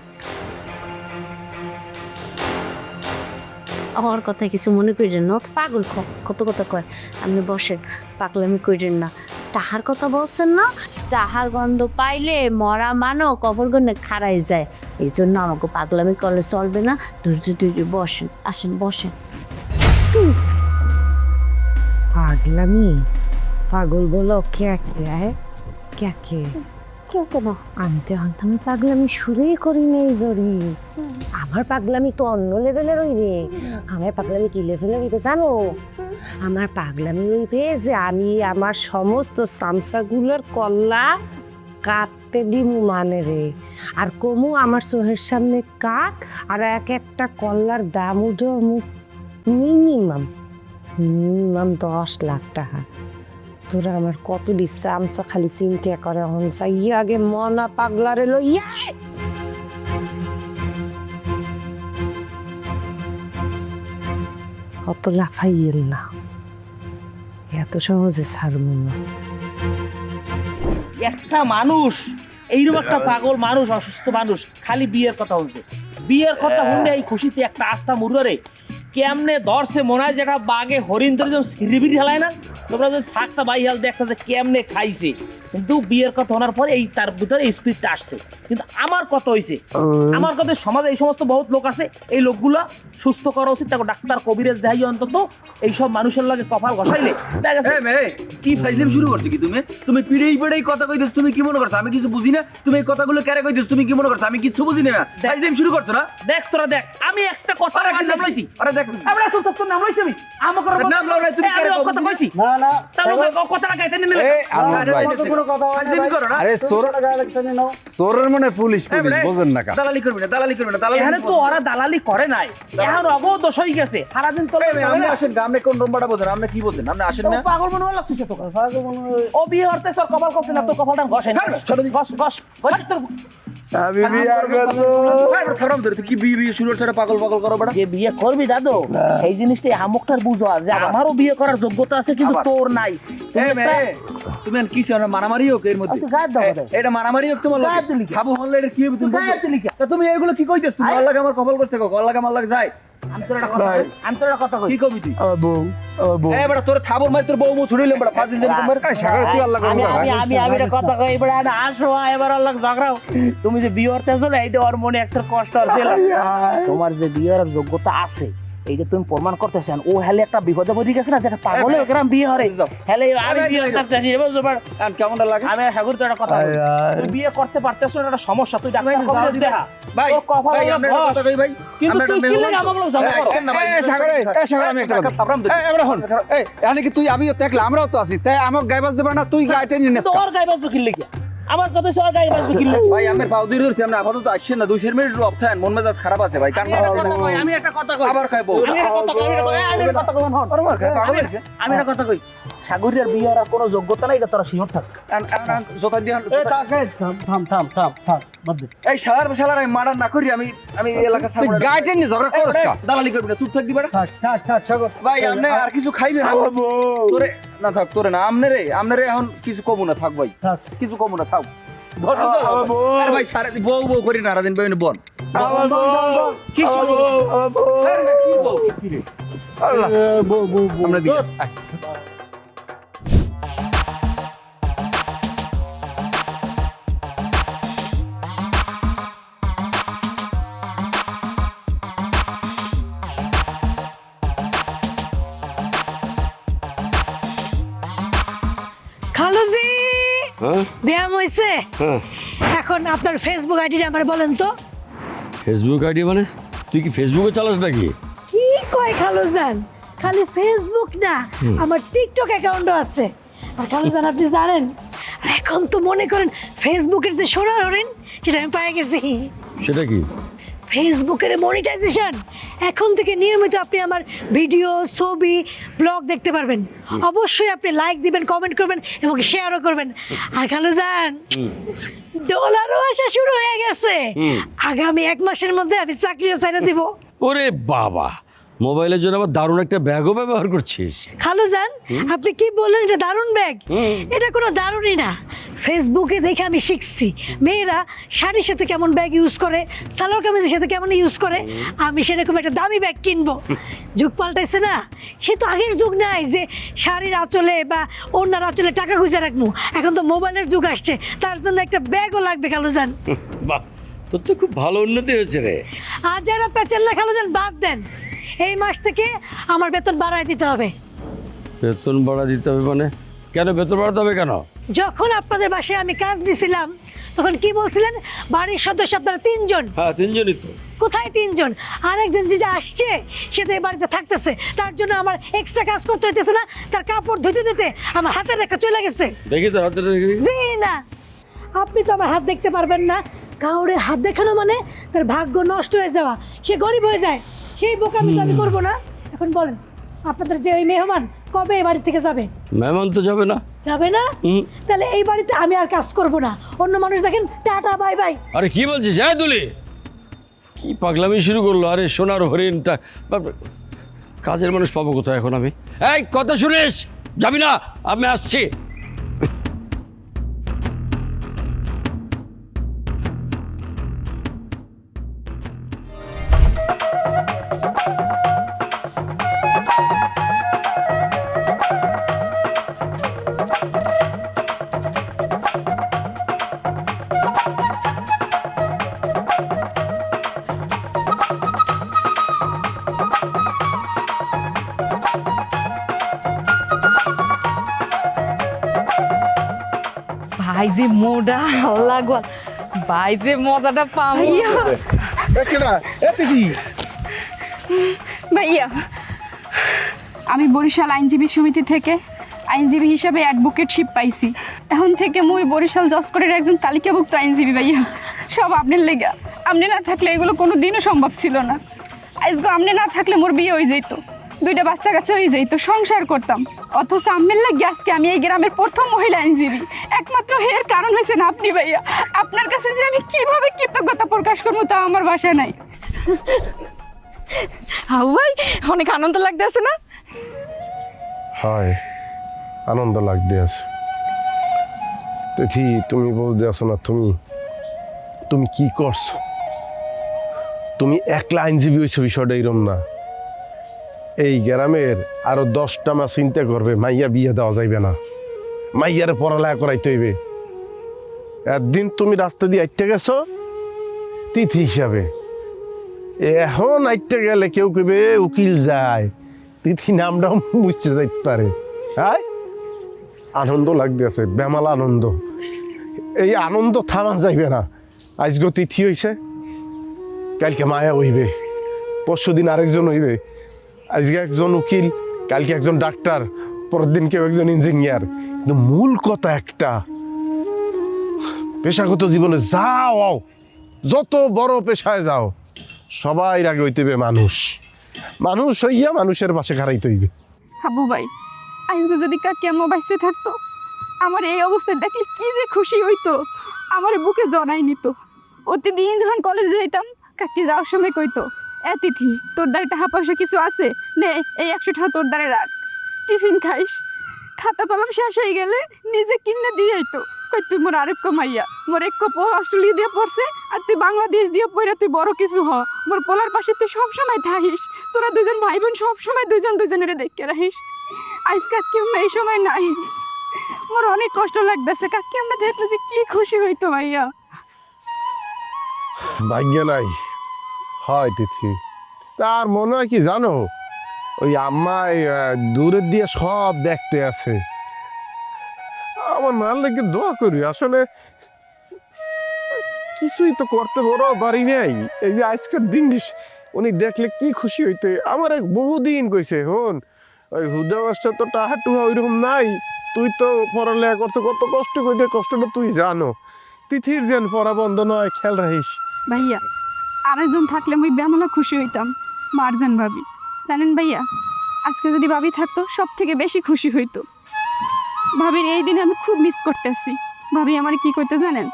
আমার কথা কিছু মনে করেন না, পাগল কত কথা কয়। আপনি বসেন, পাগলামি করেন না। তাহার কথা বলছেন না, তাহার গন্ধ পাইলে মরা মানো কবর গনে খাড়াই যায়। এই জন্য আমাকে পাগলামি করলে চলবে না। ধৈর্য বসেন, আসেন বসেন। পাগলামি পাগল বলো কে কেন? আমি তো আমি পাগলামি শুরুই করি নাই জরি। আমার পাগলামি তো অন্য লেভেলের হইবে। আমার পাগলামি কি লেভেলের হইবে জানো? আমার পাগলামি হইবে যে আমি আমার সমস্ত সামসাগুলোর কল্লা কাটতে দিমু মানে রে, আর কমু আমার চোখের সামনে কাট, আর একটা কল্লার দাম উঠো মিনিমাম 10 লাখ টাকা। তোরা আমার কত দিচ্ছে আমসা খালি চিন্তা করে হনসা ইয়ে আগে মনা পাগলারে লইয়া অত লাফাইয়েন না, এত সহজে ছাড়ব না। একটা মানুষ এইরকম একটা পাগল মানুষ, অসুস্থ মানুষ খালি বিয়ের কথা বলছে, বিয়ের কথা শুনে এই খুশিতে একটা আস্থা মুররে কেমনে ধরছে মনে হয় যেটা বাঘে হরিণ ধরে যেমন সিরিবিরি হেলায় না, তোমরা যদি থাকতা বাই হাল দেখতে যে কেমনে খাইছে। কিন্তু বিয়ের কথা শোনার পরে এই তার ভিতরে স্পিডটা আসছে। কিন্তু আমার কথা হয়েছে, আমার কথা সমাজে এই সমস্ত বহুত লোক আছে, এই লোকগুলো সুস্থ করা উচিত। তাকে ডাক্তার কবিরাজ দেখাই অন্তত এইসব মানুষের লাগে কপাল ঘষাইলে কি ফাইজলাম শুরু করছো কি তুমি পিড়েই পিড়েই কথা কইতেছ, তুমি কি মনে করছো আমি কিছু বুঝি না? তুমি এই কথাগুলো কেন কইতেছ, তুমি কি মনে করছো আমি কিছু বুঝি না? ফাইজলাম শুরু করছো না? দেখ তোরা দেখ, আমি একটা কথা নাম লইছি। আরে দেখ আমরা তো তোর নাম লইছি, আমি আমাকে নাম লও না, তুমি কেন কথা কইছি? না না তাহলে কথা লাগাইতে নিলে আরে সোরের মানে পুলিশ বুঝেন না কা দালালি করবি না, দালালি করবি না, দালালি এখানে তো ওরা দালালি করে নাই, এখন অবৈধ হয়ে গেছে। সারাদিন তো আপনি আসেন, আপনি কোন নম্বরটা বোঝেন, আপনি কি বলছেন? আপনি আসেন না, পাগল মনে হয় লাগছে তো। ও বিয়ে করতে সর কপাল করছে না, তো কপালটা ঘষে না, ঘষ ঘষ ঘষ তোর আমি বিয়ে করব। তুই কি বিয়ে শুরু করছ? পাগল পাগল করো বড়। যে বিয়ে করবি দাদু, এই জিনিসটাই হামকটার বুঝো যে আমারও বিয়ে করার যোগ্যতা আছে কিন্তু তোর নাই। তুমি কি চাও? মারামারি হোক এর মধ্যে, এটা মারামারি হোক তোমার খাবো হলে এটা কি হবে? তুমি এগুলো কি কইতেছ? তোমার লাগে আমার কপাল করতে কল লাগে আমার লাগে যায়। কথা কই, কি কবি তুই? বউ এ বড় তোর থাবর মাই তোর বউ মু ছুড়িলাম বড় 5 দিন তোমার সাগর তুই আল্লাহ করব। আমি একটা কথা কই, এবারে আসো এবার আল্লাহ ঝগড়াও। তুমি যে বিয়ে করতেছো না, এইটা ওর মনে একটা কষ্ট আছে। তোমার যে বিয়ের যোগ্যতা আছে এইটা তুমি প্রমাণ করতেছেন। ও হেলে একটা বিপদে পড়ে গেছে না, যেটা পাগলে ওকরাম বিয়ে হরে হেলে আমি বিয়ে করতেছি এবার জোবার কেমন লাগে? আমি সাগর তো একটা কথা বলি, তুই বিয়ে করতে পারতেছ না, একটা সমস্যা। তুই ডাক্তার কবিরাজ দেখা ভাই, ভাই আমরা কথা কই ভাই, কিন্তু তুই কি লাগে আমাকে ঝগড়া করো? সাগরে সাগর আমি একটা কথা এবারে হল এই মানে কি তুই আমিও দেখলে আমরাও তো আছি, তাই আমার গায়বাজ দেব না? তুই গায়টা নিয়ে নেস তোর গায়বাজ বকিল লাগি আমার কথা সর গায়বাজ বকিল লাগি। ভাই আমি পাও দিয়ে রইছি, আমরা আপাতত আসছেন না, 2 মিনিট রব থাকেন, মন মেজাজ খারাপ আছে ভাই। কান আমি একটা কথা কই, আবার খাইবো আমি একটা কথা কই আমি একটা কথা কই, সাগরের বিয়ের আর কোনো যোগ্যতা নাই, এটা তোরা শিওর থাক। জোতা দিয়ে থাম থাম থাম থাম বদ্দে এই শালার আমি মার্ডার না করি, আমি এলাকা সামনে গাইটেন নি ঝগড়া করছ কা? দালালি করবি না, চুপ থাকবি বড়। থাক সাগর ভাই, আপনি আর কিছু খাইবেন না? তোরে না থাক, তোরে না আমনে রে এখন কিছু কমু না, থাক ভাই কিছু কমু না, থাক। আরে ভাই সারা বউ বউ করি না, রাদিন ভাই বন কি বউ কি রে? আল্লাহ বউ আমরা দিকে ব্যায়াম হয়েছে? এখন আপনার ফেসবুক আইডিটা আমার বলেন তো। ফেসবুক আইডি মানে তুই কি ফেসবুকে চালাস নাকি? কি কয় খালুজান, খালি ফেসবুক না, আমার টিকটক অ্যাকাউন্টও আছে। আর খালুজান আপনি জানেন এখন তো মনে করেন ফেসবুকের যে সোনার হরিণ সেটা আমি পেয়ে গেছি। সেটা কি? ফেসবুকের মনিটাইজেশন। এখন থেকে নিয়মিত আপনি আমার ভিডিও, ছবি, ব্লগ দেখতে পারবেন। অবশ্যই আপনি লাইক দিবেন, কমেন্ট করবেন এবং শেয়ারও করবেন। আর খালুজান ডলারও আসা শুরু হয়ে গেছে। আগামী 1 মাসের মধ্যে আমি চাকরিও ছেড়ে দিব। ওরে বাবা, মোবাইলের জন্য আবার দারুণ একটা ব্যাগও ব্যবহার করছিস। খালুজান আপনি কি বললেন এটা দারুণ ব্যাগ? এটা কোনো দারুণই না, ফেসবুকে দেখে আমি শিখছি মেয়েরা শাড়ির সাথে কেমন ব্যাগ ইউজ করে, সালোয়ার কামিজের সাথে কেমন ইউজ করে। আমি সেরকম একটা দামি ব্যাগ কিনবো। যুগ পাল্টাইছে না, সে তো আগের যুগ নাই যে শাড়ির আঁচলে বা অন্যার আঁচলে টাকা গুঁজে রাখবো। এখন তো মোবাইলের যুগ আসছে, তার জন্য একটা ব্যাগও লাগবে খালুজান। বাহ, তোর তো খুব ভালো উন্নতি হয়েছে রে। আর যারা পেঁচেন না খালুজান বাদ দেন, এই মাস থেকে আমার বেতন বাড়ায় দিতে হবে। বেতন বাড়া দিতে হবে মানে? কেন বেতন বাড়াতে হবে কেন? যখন আপনাদের বাসায় আমি কাজ দিছিলাম তখন কি বলছিলেন, বাড়ির সদস্য আপনারা 3 জন। হ্যাঁ 3 জনই তো। কোথায় 3 জন? আরেকজন যে আসছে সে তো এই বাড়িতে থাকতেছে, তার জন্য আমার এক্সট্রা কাজ করতে হইতেছে না। তার কাপড় ধুতে ধুতে আমার হাতে রেখা চলে গেছে। দেখি তো হাতে দেখি। জি না, আপনি তো আমার হাত দেখতে পারবেন না। কাউরে হাত দেখানো মানে তার ভাগ্য নষ্ট হয়ে যাওয়া, সে গরিব হয়ে যায়। সেই বোকামি তো আমি করবো না। এখন বলেন আপনাদের যে ওই মেহমান কবে এই বাড়ি থেকে যাবে? মেহমান তো যাবে না। যাবে না? তাহলে এই বাড়িতে আমি আর কাজ করব না। অন্য মানুষ দেখেন টাটা বাই বাই। আরে কি বলছিস? হ্যাঁ দুলি, কি পাগলামি শুরু করলো? আরে সোনার হরিণটা, কাজের মানুষ পাবো কোথায় এখন আমি? এই কথা শুনিস, যাবি না? আমি আসছি। ভাই যে মোডা লাগা, ভাই যে মজাটা পাবো। ভাইয়া আমি বরিশাল আইনজীবী সমিতি থেকে আইনজীবী হিসাবে অ্যাডভোকেটশিপ পাইছি। এখন থেকে মুই বরিশাল জজকোর্টের একজন তালিকাভুক্ত আইনজীবী ভাইয়া। সব আপনার লেগা, আপনি না থাকলে এগুলো কোনো দিনও সম্ভব ছিল না। আজকে আপনি না থাকলে মোর বিয়ে হয়ে যেত, 2টা বাচ্চা কাছে হয়ে যেত, সংসার করতাম। অথচ আমের লাগে আজকে আমি এই গ্রামের প্রথম মহিলা আইনজীবী। একমাত্র এর কারণ হয়েছেন আপনি ভাইয়া। আপনার কাছে যে আমি কিভাবে কৃতজ্ঞতা প্রকাশ করবো তা আমার বাসায় নাই। হাউ ভাই অনেক আনন্দ লাগতেছে না? হয়, আনন্দ লাগতে আছে। তিথি তুমি বলতে আছো না, তুমি কি করছো? তুমি একলা আইনজীবী হয়েছো, বিষয়টা এরম না। এই গ্রামের আরো 10টা মা চিন্তা করবে, মাইয়া বিয়ে দেওয়া যাইবে না, মাইয়ারে পড়ালেখা করাইতে হইবে। একদিন তুমি রাস্তা দিয়ে আইটে গেছো তিথি হিসাবে, এখন আইটে গেলে কেউ কইবে উকিল যায়, তিথি নামটাও মুছতে যাইতে পারে। হ্যাঁ, আনন্দ লাগতে আছে, বেমাল আনন্দ। এই আনন্দ থামা যাইবে না। আজকে তিথি হইছে, কালকে মায়া হইবে, পরশুদিন আরেকজন হইবে। আজকে একজন উকিল, কালকে একজন ডাক্তার, পরের দিন কেউ একজন ইঞ্জিনিয়ার। কিন্তু মূল কথা একটা, পেশাগত জীবনে যাও, যত বড় পেশায় যাও, সবাই আগে হইতে হবে মানুষ। মানুষ হইয়া মানুষের পাশে খারাইতে হইবে। হাবু ভাই আজকে যদি কাকি আম্মা বাইসে থাকতো, আমার এই অবস্থায় দেখলে কি যে খুশি হইতো, আমার বুকে জড়াই নিত। প্রতিদিন যখন কলেজে যাইতাম কাকি যাওয়ার সময় কইতো, এ তিথি তোর দ্বারে টাকা পয়সা কিছু আছে নে, এই 100 টাকা তোর দ্বারে রাখ, টিফিন খাইস। খাতা কলম শেষ হয়ে গেলে নিজে কিনে দিয়ে আইতো, কই তুই মোর আরেক কমাইয়া, মোর এক কপ অস্ট্রেলিয়া দিয়ে পড়ছে আর তুই বাংলাদেশ দিয়ে পড়ে তুই বড় কিছু হ, মোর পোলার পাশে তুই সবসময় থাকিস, তোরা 2 জন ভাই বোন সবসময় 2 জন 2 জনের দেখে রাখিস। আজ কাকি আমরা এই সময় নাই, মোর অনেক কষ্ট লাগতেছে। কাকি আমরা দেখলে যে কি খুশি হইতো ভাইয়া। ভাগ্য নাই হয় তিথি, তার মনে হয় কি জানো, ওই আম্মা দূরের দিয়ে সব দেখতে আছে। আমার মার লেগে দোয়া করি। আসলে কিছুই তো করতে বড় বাড়ি নেই। এই যে আজকের দিন উনি দেখলে কি খুশি হইতে। আমার এক বহুদিন কইছে, হন ওই হুদা মাস্টার তো টাহা টুহা ওইরকম নাই, তুই তো পড়ালেখা করছো, কত কষ্ট করে, কষ্টটা তুই জানো। তিথির যেন পড়া বন্ধ নয়, খেয়াল রাখিস। ভাইয়া আরেকজন থাকলে আমি বেমলা খুশি হইতাম। মারজান ভাবি, জানেন ভাইয়া, আজকে যদি ভাবি থাকতো সব থেকে বেশি খুশি হইতো। ভাবির এই দিনে আমি খুব মিস করতেছি। ভাবি আমার কি করতে জানেন?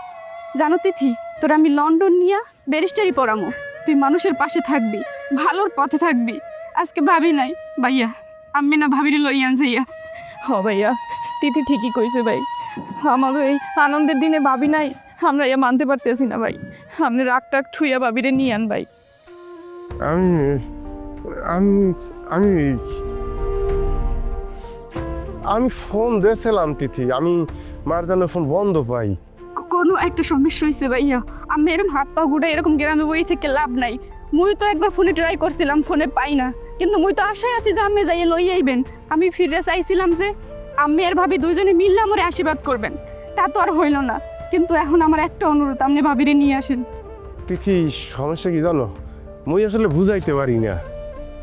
জানো তিথি, তোর আমি লন্ডন নিয়ে ব্যারিস্টারি পড়ামো, তুই মানুষের পাশে থাকবি, ভালোর পথে থাকবি। আজকে ভাবি নাই ভাইয়া, আমি না ভাবির লইয়ান যাইয়া। হ ভাইয়া, তিথি ঠিকই কইছে ভাই, আমাদের এই আনন্দের দিনে ভাবি নাই, আমরা ইয়া মানতে পারতেছি না ভাই। আপনি রাগ টাগ ঠুইয়া ভাবিরে নিয়ে আন ভাই। আমি আমি আমি আমি ফোন দিয়েছিলাম তিথি, আমি মারজানের ফোন বন্ধ পাই। কোনো একটা সমস্যা হয়েছে ভাইয়া, আমি এরকম হাত পা গুড়া এরকম গ্রামে বই থেকে লাভ নাই। মুই তো একবার ফোনে ট্রাই করছিলাম, ফোনে পাই না, কিন্তু মুই তো আশায় আছি যে আমি যাইয়ে লই আইবেন। আমি ফিরে চাইছিলাম যে আমি আর ভাবি দুইজনে মিললে আমার আশীর্বাদ করবেন, তা তো আর হইল না। কিন্তু এখন আমার একটা অনুরোধ, আপনি ভাবিরে নিয়ে আসেন। তিথি সমস্যা কি জানো, মুই আসলে বুঝাইতে পারি না।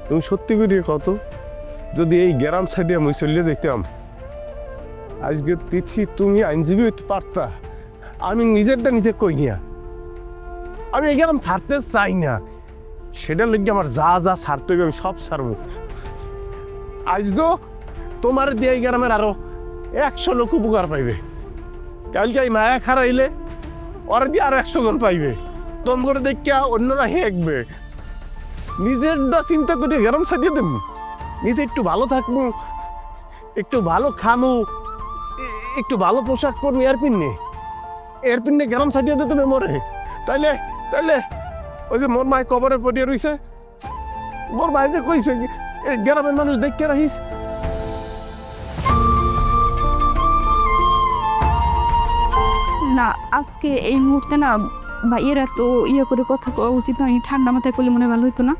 তুমি সত্যি করে কত, যদি এই গ্রাম সাইডে মুই চলিয়ে দেখতাম, আজকে তিথি তুমি আইনজীবী হইতে পারতা। আমি নিজেরটা নিজে কই নিয়া, আমি এই গ্রাম ছাড়তে চাই না। সেটা লেগে আমার যা যা ছাড়তে হবে আমি সব ছাড়ব। আজগো তোমার দিয়ে এই গ্রামের আরো 100 লোক উপকার পাইবে। কালকে এই মায়া খারাইলে ওরা দিয়ে আরো 100 জন পাইবে। তোম করে দেখিয়া অন্যরা হেঁকবে। নিজেরটা চিন্তা করে গরম সাজিয়ে দেব, নিজে একটু ভালো থাকবো, একটু ভালো খামু, একটু ভালো পোশাক পরবো, এয়ারপিনে গরম সাজিয়ে দিতে হবে মরে। তাইলে তাইলে ওই যে মোর মায় কবরে পড়িয়ে রইছে, মোর মায় যে কইছে গ্রামের মানুষ দেখতে রাখিস। না, আজকে এই মুহূর্তে না ভাইয়েরা তো ইয়ে করে কথা কওয়া উচিত নয়, ঠান্ডা মাথায় করলে মনে ভালো হইতো না।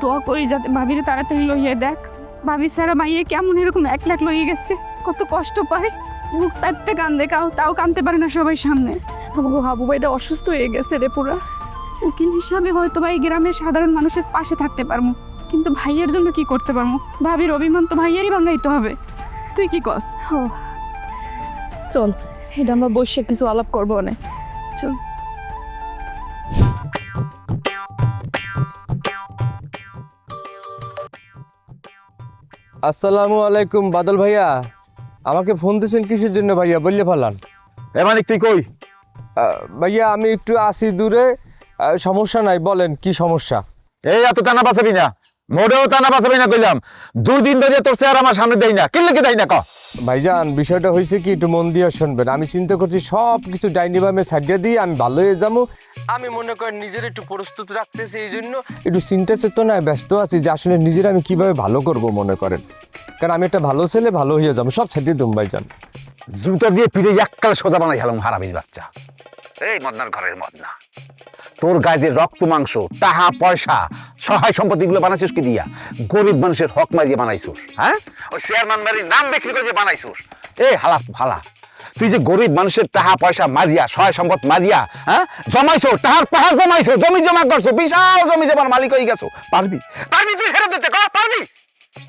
দোয়া করি যাতে ভাবিরে তাড়াতাড়ি লইয়ে দেখ। ভাবি সারা ভাইয়ে কেমন এরকম এক লাখ লইয়ে গেছে, কত কষ্ট পায়, বুক চাইতে কান্দে, তাও কানতে পারে না সবাই সামনে। হাবু ভাইটা অসুস্থ হয়ে গেছে রে পুরা। উকিল হিসাবে হয়তো ভাই গ্রামের সাধারণ মানুষের পাশে থাকতে পারবো, কিন্তু ভাইয়ের জন্য কি করতে পারবো? ভাবির অভিমান তো ভাইয়েরই ভাঙাইতে হবে। তুই কি কস? চল, এটা আমরা বসে কিছু আলাপ করবো না। চল। আসসালামু আলাইকুম বাদল ভাইয়া, আমাকে ফোন দিয়েছেন কিসের জন্য ভাইয়া? বললে ফেলান। মানিক তুই কই? ভাইয়া আমি একটু আসি দূরে, সমস্যা নাই, বলেন কি সমস্যা? এই এত টানা বাঁচাবি না, মোটেও টানা বাঁচাবি না কইলাম। 2 দিন ধরে তোর চেহারা আমার সামনে দেই না, কিনলে কি দেয় না ক? ভাইজান বিষয়টা হয়েছে কি, একটু মন দিয়ে শুনবেন। আমি চিন্তা করছি সব কিছু ডাইনি বামে সাইডে দিয়ে আমি ভালো হয়ে যাবো। আমি মনে করেন নিজের একটু প্রস্তুত রাখতেছি, এই জন্য একটু চিন্তা চেতনায় ব্যস্ত আছি যে আসলে নিজের আমি কিভাবে ভালো করব মনে করেন। কারণ আমি একটা ভালো ছেলে, ভালো হয়ে যাবো, সব সাইডে তুমি ভাইজান। জুতা দিয়ে পিড়ে এককাল সোজা বানাই গেলাম হারামির বাচ্চা। এই মদনার ঘরের মদনা, তোর গায়ে যে রক্ত মাংস, টাকা পয়সা, সহায় সম্পত্তি গুলো বানাইছিস কি দিয়া? গরিব মানুষের হক মারিয়ে বানাইছিস। হ্যাঁ, ওই চেয়ারম্যান বাড়ির নাম বিক্রি করে বানাইছিস। এই হালা ফালা, তুই যে গরিব মানুষের টাকা পয়সা মারিয়া, সহায় সম্পদ মারিয়া, হ্যাঁ জমাইছো, টাকার পাহাড় জমাইছো, জমি জমা করছো, বিশাল জমি জমার মালিক হয়ে গেছো। পারবি পারবি তুই ফেরত দিতে? পারবি?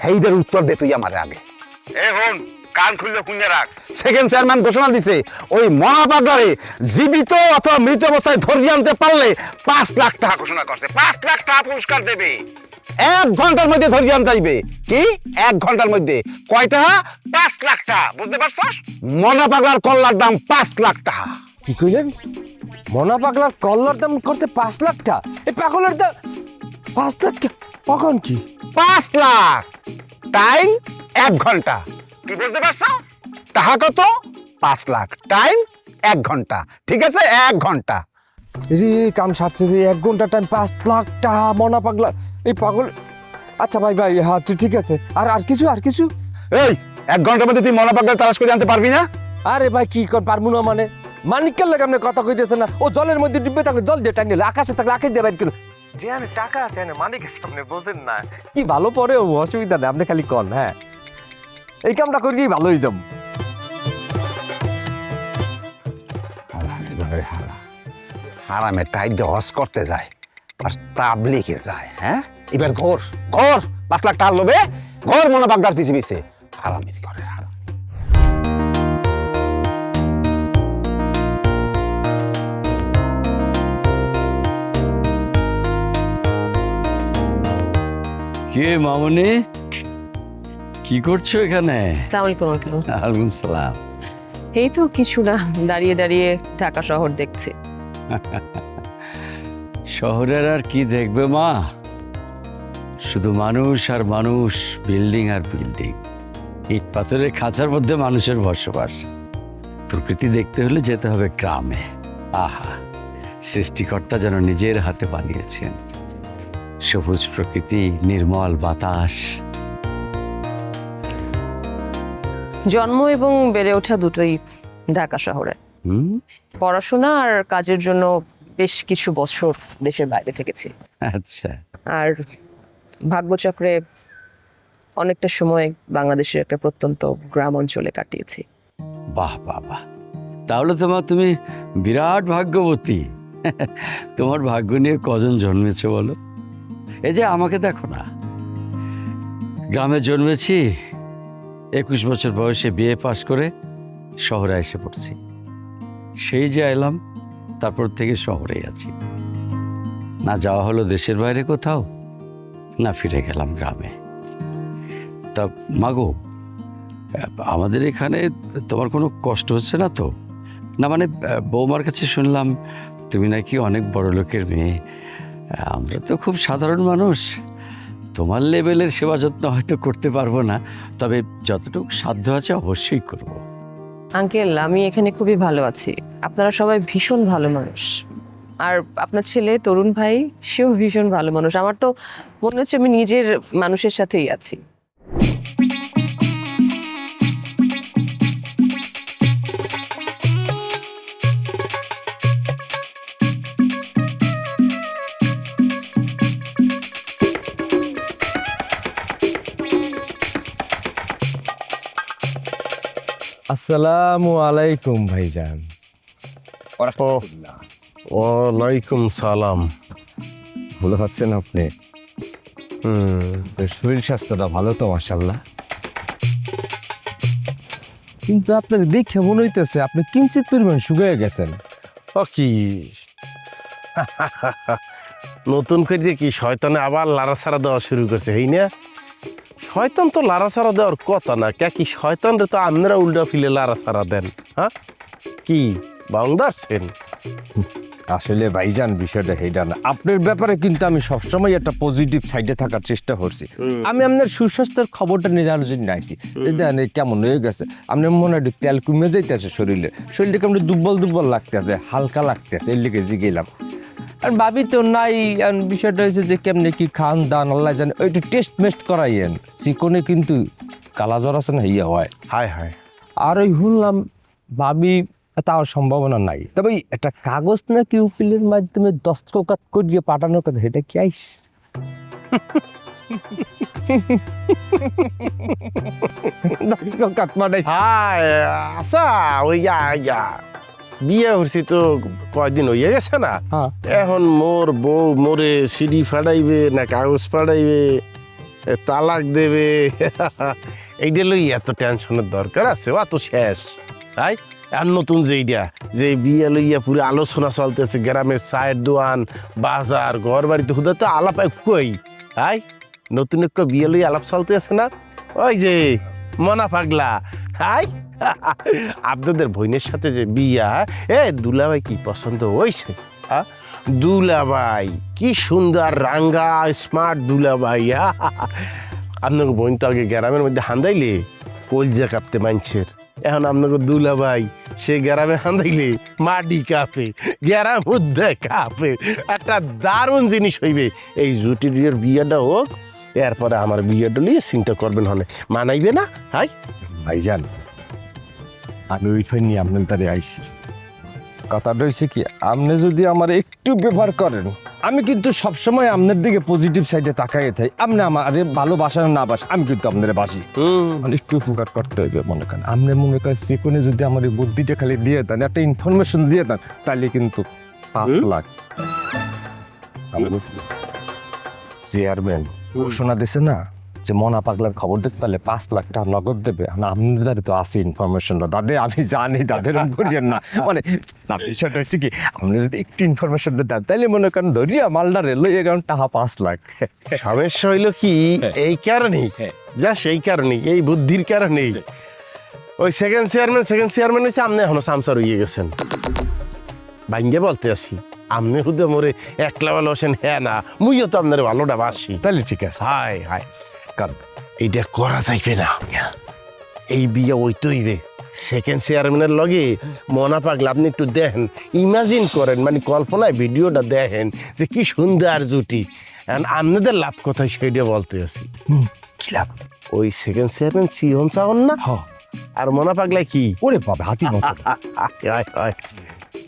এইটার উত্তর দে তুই আমার আগে। এ হন, কান খুললে খুঁজে রাখ। সেকেন্ড চেয়ারম্যান ঘোষণা দিছে, ওই মহাপাগলারে জীবিত অথবা মৃত অবস্থায় ধরিয়ে আনতে পারলে 5 লাখ টাকা ঘোষণা করছে। 5 লাখ টাকা পুরস্কার দেবে। 1 ঘন্টার মধ্যে ধরিয়ে আনতে যাইবে। কি 1 ঘন্টার মধ্যে? কয় টাকা? 5 লাখ টাকা। বুঝতে পারছস? মহাপাগলার কল্লার দাম 5 লাখ টাকা। কি কইলেন? মনা পাগলার কল্লার দাম করতে 5 লাখ টাকা? এই পাগলের দাম 5 লাখ টাকা? কখন কি? 5 লাখ, টাইম 1 ঘন্টা। কি বুঝতে পারছো? টাকা কত? 5 লাখ, টাইম 1 ঘন্টা। ঠিক আছে, 1 ঘন্টা। এই কাম সারছে যে 1 ঘন্টা টাইম, 5 লাখ টাকা মনা পাগলা, এই পাগল। আচ্ছা ভাই ভাই, হ্যাঁ ঠিক আছে। আর কিছু? এই 1 ঘন্টার মধ্যে তুই মনা পাগলা তালাশ করে আনতে পারবি না? আরে ভাই কি কর পারবো না মানে? মানিকের লাগে আপনি কথা কইতেছেন না? ও জলের মধ্যে ডুববে থাকলে জল দিয়ে টাইনে, আকাশে থাকলে আকাশ দিয়ে বাইর করলো। যে আমি টাকা আছে না, মানিকের সামনে বোঝেন না কি ভালো পরে, অসুবিধা নেই, আপনি খালি কন। হ্যাঁ, এই কামটা করি ভালো হয়ে যাবো। ঘরের হারা হারামে টাইট দিয়ে হজ করতে যায় আর তাবলিগে যায়। হ্যাঁ এবার ঘর ঘর 5 লাখ টাকা লোবে ঘর মনে বাগদার পিছে পিছে হারামের ঘরের হারা। কে মামনি, কি করছো এখানে? ওয়ালাইকুম সালাম। এই তো কিছু না, দাঁড়িয়ে দাঁড়িয়ে ঢাকা শহর দেখছি। শহরের আর কি দেখবে মা, শুধু মানুষ আর মানুষ, বিল্ডিং আর বিল্ডিং, ইট পাথরের খাঁচার মধ্যে মানুষের বসবাস। প্রকৃতি দেখতে হলে যেতে হবে গ্রামে। আহা, সৃষ্টিকর্তা যেন নিজের হাতে বানিয়েছেন সবুজ প্রকৃতি, নির্মল বাতাস। জন্ম এবং বেড়ে ওঠা দুটোই ঢাকা শহরে। পড়াশোনা আর কাজের জন্য বেশ কিছু বছর দেশের বাইরে থেকেছি। আচ্ছা। আর ভাগ্যচক্রে অনেকটা সময় বাংলাদেশের একটা প্রত্যন্ত গ্রাম অঞ্চলে কাটিয়েছি। বাহ বাহ বাহ, তাহলে তুমি বিরাট ভাগ্যবতী। তোমার ভাগ্য নিয়ে কজন জন্মেছে বলো? এই যে আমাকে দেখো না, গ্রামে জন্মেছি, 21 বছর বয়সে বিএ পাশ করে শহরে এসে পড়ছি। সেই যে এলাম, তারপর থেকে শহরেই আছি। না যাওয়া হলো দেশের বাইরে কোথাও, না ফিরে গেলাম গ্রামে। তা মাগো, আমাদের এখানে তোমার কোনো কষ্ট হচ্ছে না তো? না মানে বৌমার কাছে শুনলাম তুমি নাকি অনেক বড় লোকের মেয়ে। আমরা তো খুব সাধারণ মানুষ, তোমার লেভেলের সেবা যত্ন হয়তো করতে পারবো না, তবে যতটুকু সাধ্য আছে অবশ্যই করব। আঙ্কেল, আমি এখানে খুবই ভালো আছি। আপনারা সবাই ভীষণ ভালো মানুষ। আর আপনার ছেলে তরুণ ভাই, সেও ভীষণ ভালো মানুষ। আমার তো মনে হচ্ছে আমি নিজের মানুষের সাথেই আছি। আসসালামু আলাইকুম ভাইজান। ওয়ালাইকুম সালাম। ভালো আছেন আপনি? শরীর স্বাস্থ্যটা ভালো তো মাশাআল্লাহ। কিন্তু আপনার দেখে মনে হইতেছে আপনি কিঞ্চিত পরিমাণ শুকিয়ে গেছেন। কি নতুন করে কি শয়তানে আবার লাড়াছাড়া দেওয়া শুরু করছে? এই না, শয়তান তো লাড়াছাড়া দেওয়ার কথা না, কে কি শয়তান রে তো আপনারা উল্টা ফিলে লাড়াছাড়া দেন। হ্যাঁ কি বাংদারছেন? আসলে ভাইজান বিষয়টা হেডা না, আপনার ব্যাপারে কিন্তু আমি সবসময় একটা পজিটিভ সাইডে থাকার চেষ্টা করছি। আমি আপনার সুস্বাস্থ্যের খবরটা নিয়ে জানার জন্য আসছি। দেখেন কেমন হয়ে গেছে, আপনার মনে হয় তেল কমে যাইতেছে, শরীরটা কেমন দুর্বল দুর্বল লাগতেছে, হালকা লাগতেছে, এর লিগে জিগেলাম। আর ভাবি তো নাই, বিষয়টা হয়েছে যে কেমনে কি খান দান আল্লাহ জানে, ওইটু টেস্ট মেস্ট করাইয়েন। চিকনে কিন্তু কালাজ্বর আছে না, ইয়ে হয়। হায় হায়। আর ওই শুনলাম ভাবি তার সম্ভাবনা নাই, তবে একটা কাগজ নাকি উকিলের মাধ্যমে দস্তখত করিয়ে পাঠানোর কথা, এটা কি আইস? আচ্ছা, ওই বিয়ে হচ্ছি তো কয়দিন হইয়া গেছে না, এখন মোর বউ মোরে সিডি ফাড়াইবে না কাগজ ফাড়াইবে, তালাক দেবে, এইটা লই এত টেনশনের দরকার আছে? ও তো শেষ। তাই আর নতুন যে বিয়ে লইয়া পুরো আলোচনা চলতেছে, গ্রামের চায়ের দোকান, বাজার, ঘর বাড়িতে হুদা তো আলাপ কই। তাই নতুন একটা বিয়ে লইয়া আলাপ চলতে আছে না, ওই যে মনা পাগলা। হাই, আপনাদের বোনের সাথে যে বিয়া, দুলাভাই কি পছন্দ হয়েছে? দুলাভাই কি সুন্দর, রাঙ্গা স্মার্ট দুলাভাই। আপনাকে বোন তো আগে গ্রামের মধ্যে হান্দাইলে কলজা কাঁপতে মানুষের, এখন আপনাকে দুলাভাই সে গ্রামে হান্দাইলে মাটি কাঁপে, গ্রাম মধ্যে কাঁপে। একটা দারুণ জিনিস হইবে। এই জুটির বিয়েটা হোক, এরপরে আমার বিয়েটা নিয়ে চিন্তা করবেন, হনে মানাইবে না? হাই ভাইজান, আমি ওইখান নিয়ে আপনার তারে আইসি। কথাটা হয়েছে কি, আপনি যদি আমার একটু ব্যবহার করেন আমি কিন্তু সবসময় আপনার দিকে পজিটিভ সাইডে তাকাই থাই। আপনি আমারে ভালোবাসা না বাসা আমি কিন্তু আপনার বাসি। মানে একটু উপকার করতে হবে মনে করেন। আপনি মনে করেন সেখানে যদি আমার এই বুদ্ধিটা খালি দিয়ে দেন, একটা ইনফরমেশন দিয়ে দেন, তাহলে কিন্তু 5 লাখ। চেয়ারম্যান ঘোষণা দিছে না যে মনা পাগলার খবর দেখতে পারলে 5 লাখ টাকা নগদ দেবে। আপনাদের তো আছে ইনফরমেশনটা দাদা, আমি জানি দাদের করিয়েন না। মানে না বিষয়টা হচ্ছে কি, আপনি যদি একটু ইনফরমেশনটা দেন তাহলে মনে করেন ধরিয়া মালদারে লইয়ে গেলাম টাকা 5 লাখ। সমস্যা হইলো কি এই কারণেই, যা সেই কারণেই, এই বুদ্ধির কারণেই ওই সেকেন্ড চেয়ারম্যান হচ্ছে আপনি এখনো সামসার হইয়ে গেছেন। ভাঙ্গে বলতে আসি, আপনি হুদে মোরে একলা ভালোবাসেন, হ্যাঁ না মুইও তো আপনার ভালোটা বাসি। তাহলে ঠিক আছে। হাই হাই, কারণ এইটা করা যাইবে না, এই বিয়ে ওইতে হইবে। সেকেন্ড চেয়ারম্যানের লগে মনা পাগলা আপনি একটু দেখেন, ইমাজিন করেন, মানে কল্পনায় ভিডিওটা দেখেন যে কি সুন্দর জুটি। আপনাদের লাভ কোথায় সেইটা বলতে আছি। কি লাভ? ওই সেকেন্ড চেয়ারম্যান সিহন চাহন না, আর মনা পাগলা কি ওরে বাবা হাতি মতো।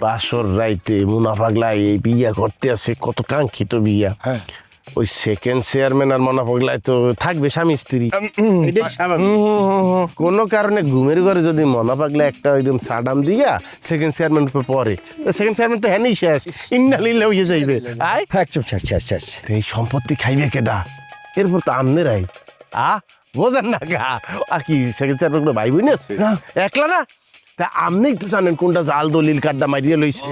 বাসর রাইতে মুনা পাগলা এই বিয়া করতে আছে, কত কাঙ্ক্ষিত বিয়া। ওই সেকেন্ড চেয়ারম্যান আর মনা পাগলায় তো থাকবে স্বামী স্ত্রী, এটাই স্বাভাবিক। কোনো কারণে ঘুমের ঘরে যদি মনা পাগলা একটা একদম সাডাম দিয়া সেকেন্ড চেয়ারম্যান পরে, সেকেন্ড চেয়ারম্যান তো হ্যাঁ শেষ, ইন্নালিল্লা হয়ে যাইবে। এই সম্পত্তি খাইবে কেডা? এরপর তো আমনেরাই বোঝেন না গা। আর কি সেকেন্ড চেয়ারম্যান ভাই বোন আছে একলা না? তা আপনি একটু জানেন কোনটা জাল দলিল কার্ডটা মারিয়ে লইছে,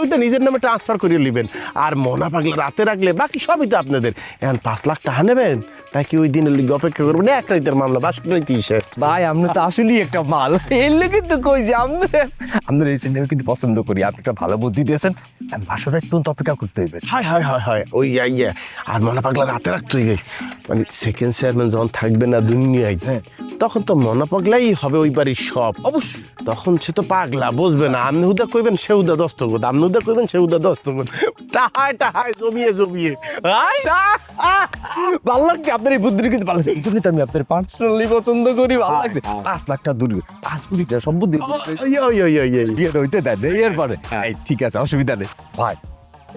ওইটা নিজের নামে ট্রান্সফার করিয়ে নেবেন। আর মনা পাগলা রাতে রাখলে বাকি সবই তো আপনাদের। এখন 5 লাখ টাকা নেবেন নাকি ওই দিনের লিগে অপেক্ষা করবেন? এক রাইতের মামলা, 22 রাইতে শেষ। ভাই আপনি তো আসলেই একটা মাল। এর লেগে তো কই যে আপনার এই চিন্তা কিন্তু পছন্দ করি। আপনি একটা ভালো বুদ্ধি দিয়েছেন। বাসর রাত পর্যন্ত অপেক্ষা করতে হইবে। হয় ওই ইয়ে। আর মনা পাগলা রাতে রাখতে হইবে, মানে সেকেন্ড চেয়ারম্যান যখন থাকবে না দুনিয়ায়, তখন তো মনা পাগলাই হবে ওই বাড়ির সব। অবশ্যই তখন সে তো পাগলা বুঝবে না। আপনি হুদা কইবেন, সে হুদা দস্তগত, আপনি হুদা কইবেন, সে হুদা দস্তগত। টাহায় জমিয়ে ভালো লাগছে আপনার এই বুদ্ধিটা, কিন্তু ভালো লাগছে। এই জন্যই তো আমি আপনার পার্সোনালি পছন্দ করি। ভালো লাগছে। 5 লাখ টাকা দূর 5 কোটি টাকা সম্পত্তি বিয়েটা হইতে দেন এরপরে। ঠিক আছে, অসুবিধা নেই ভাই।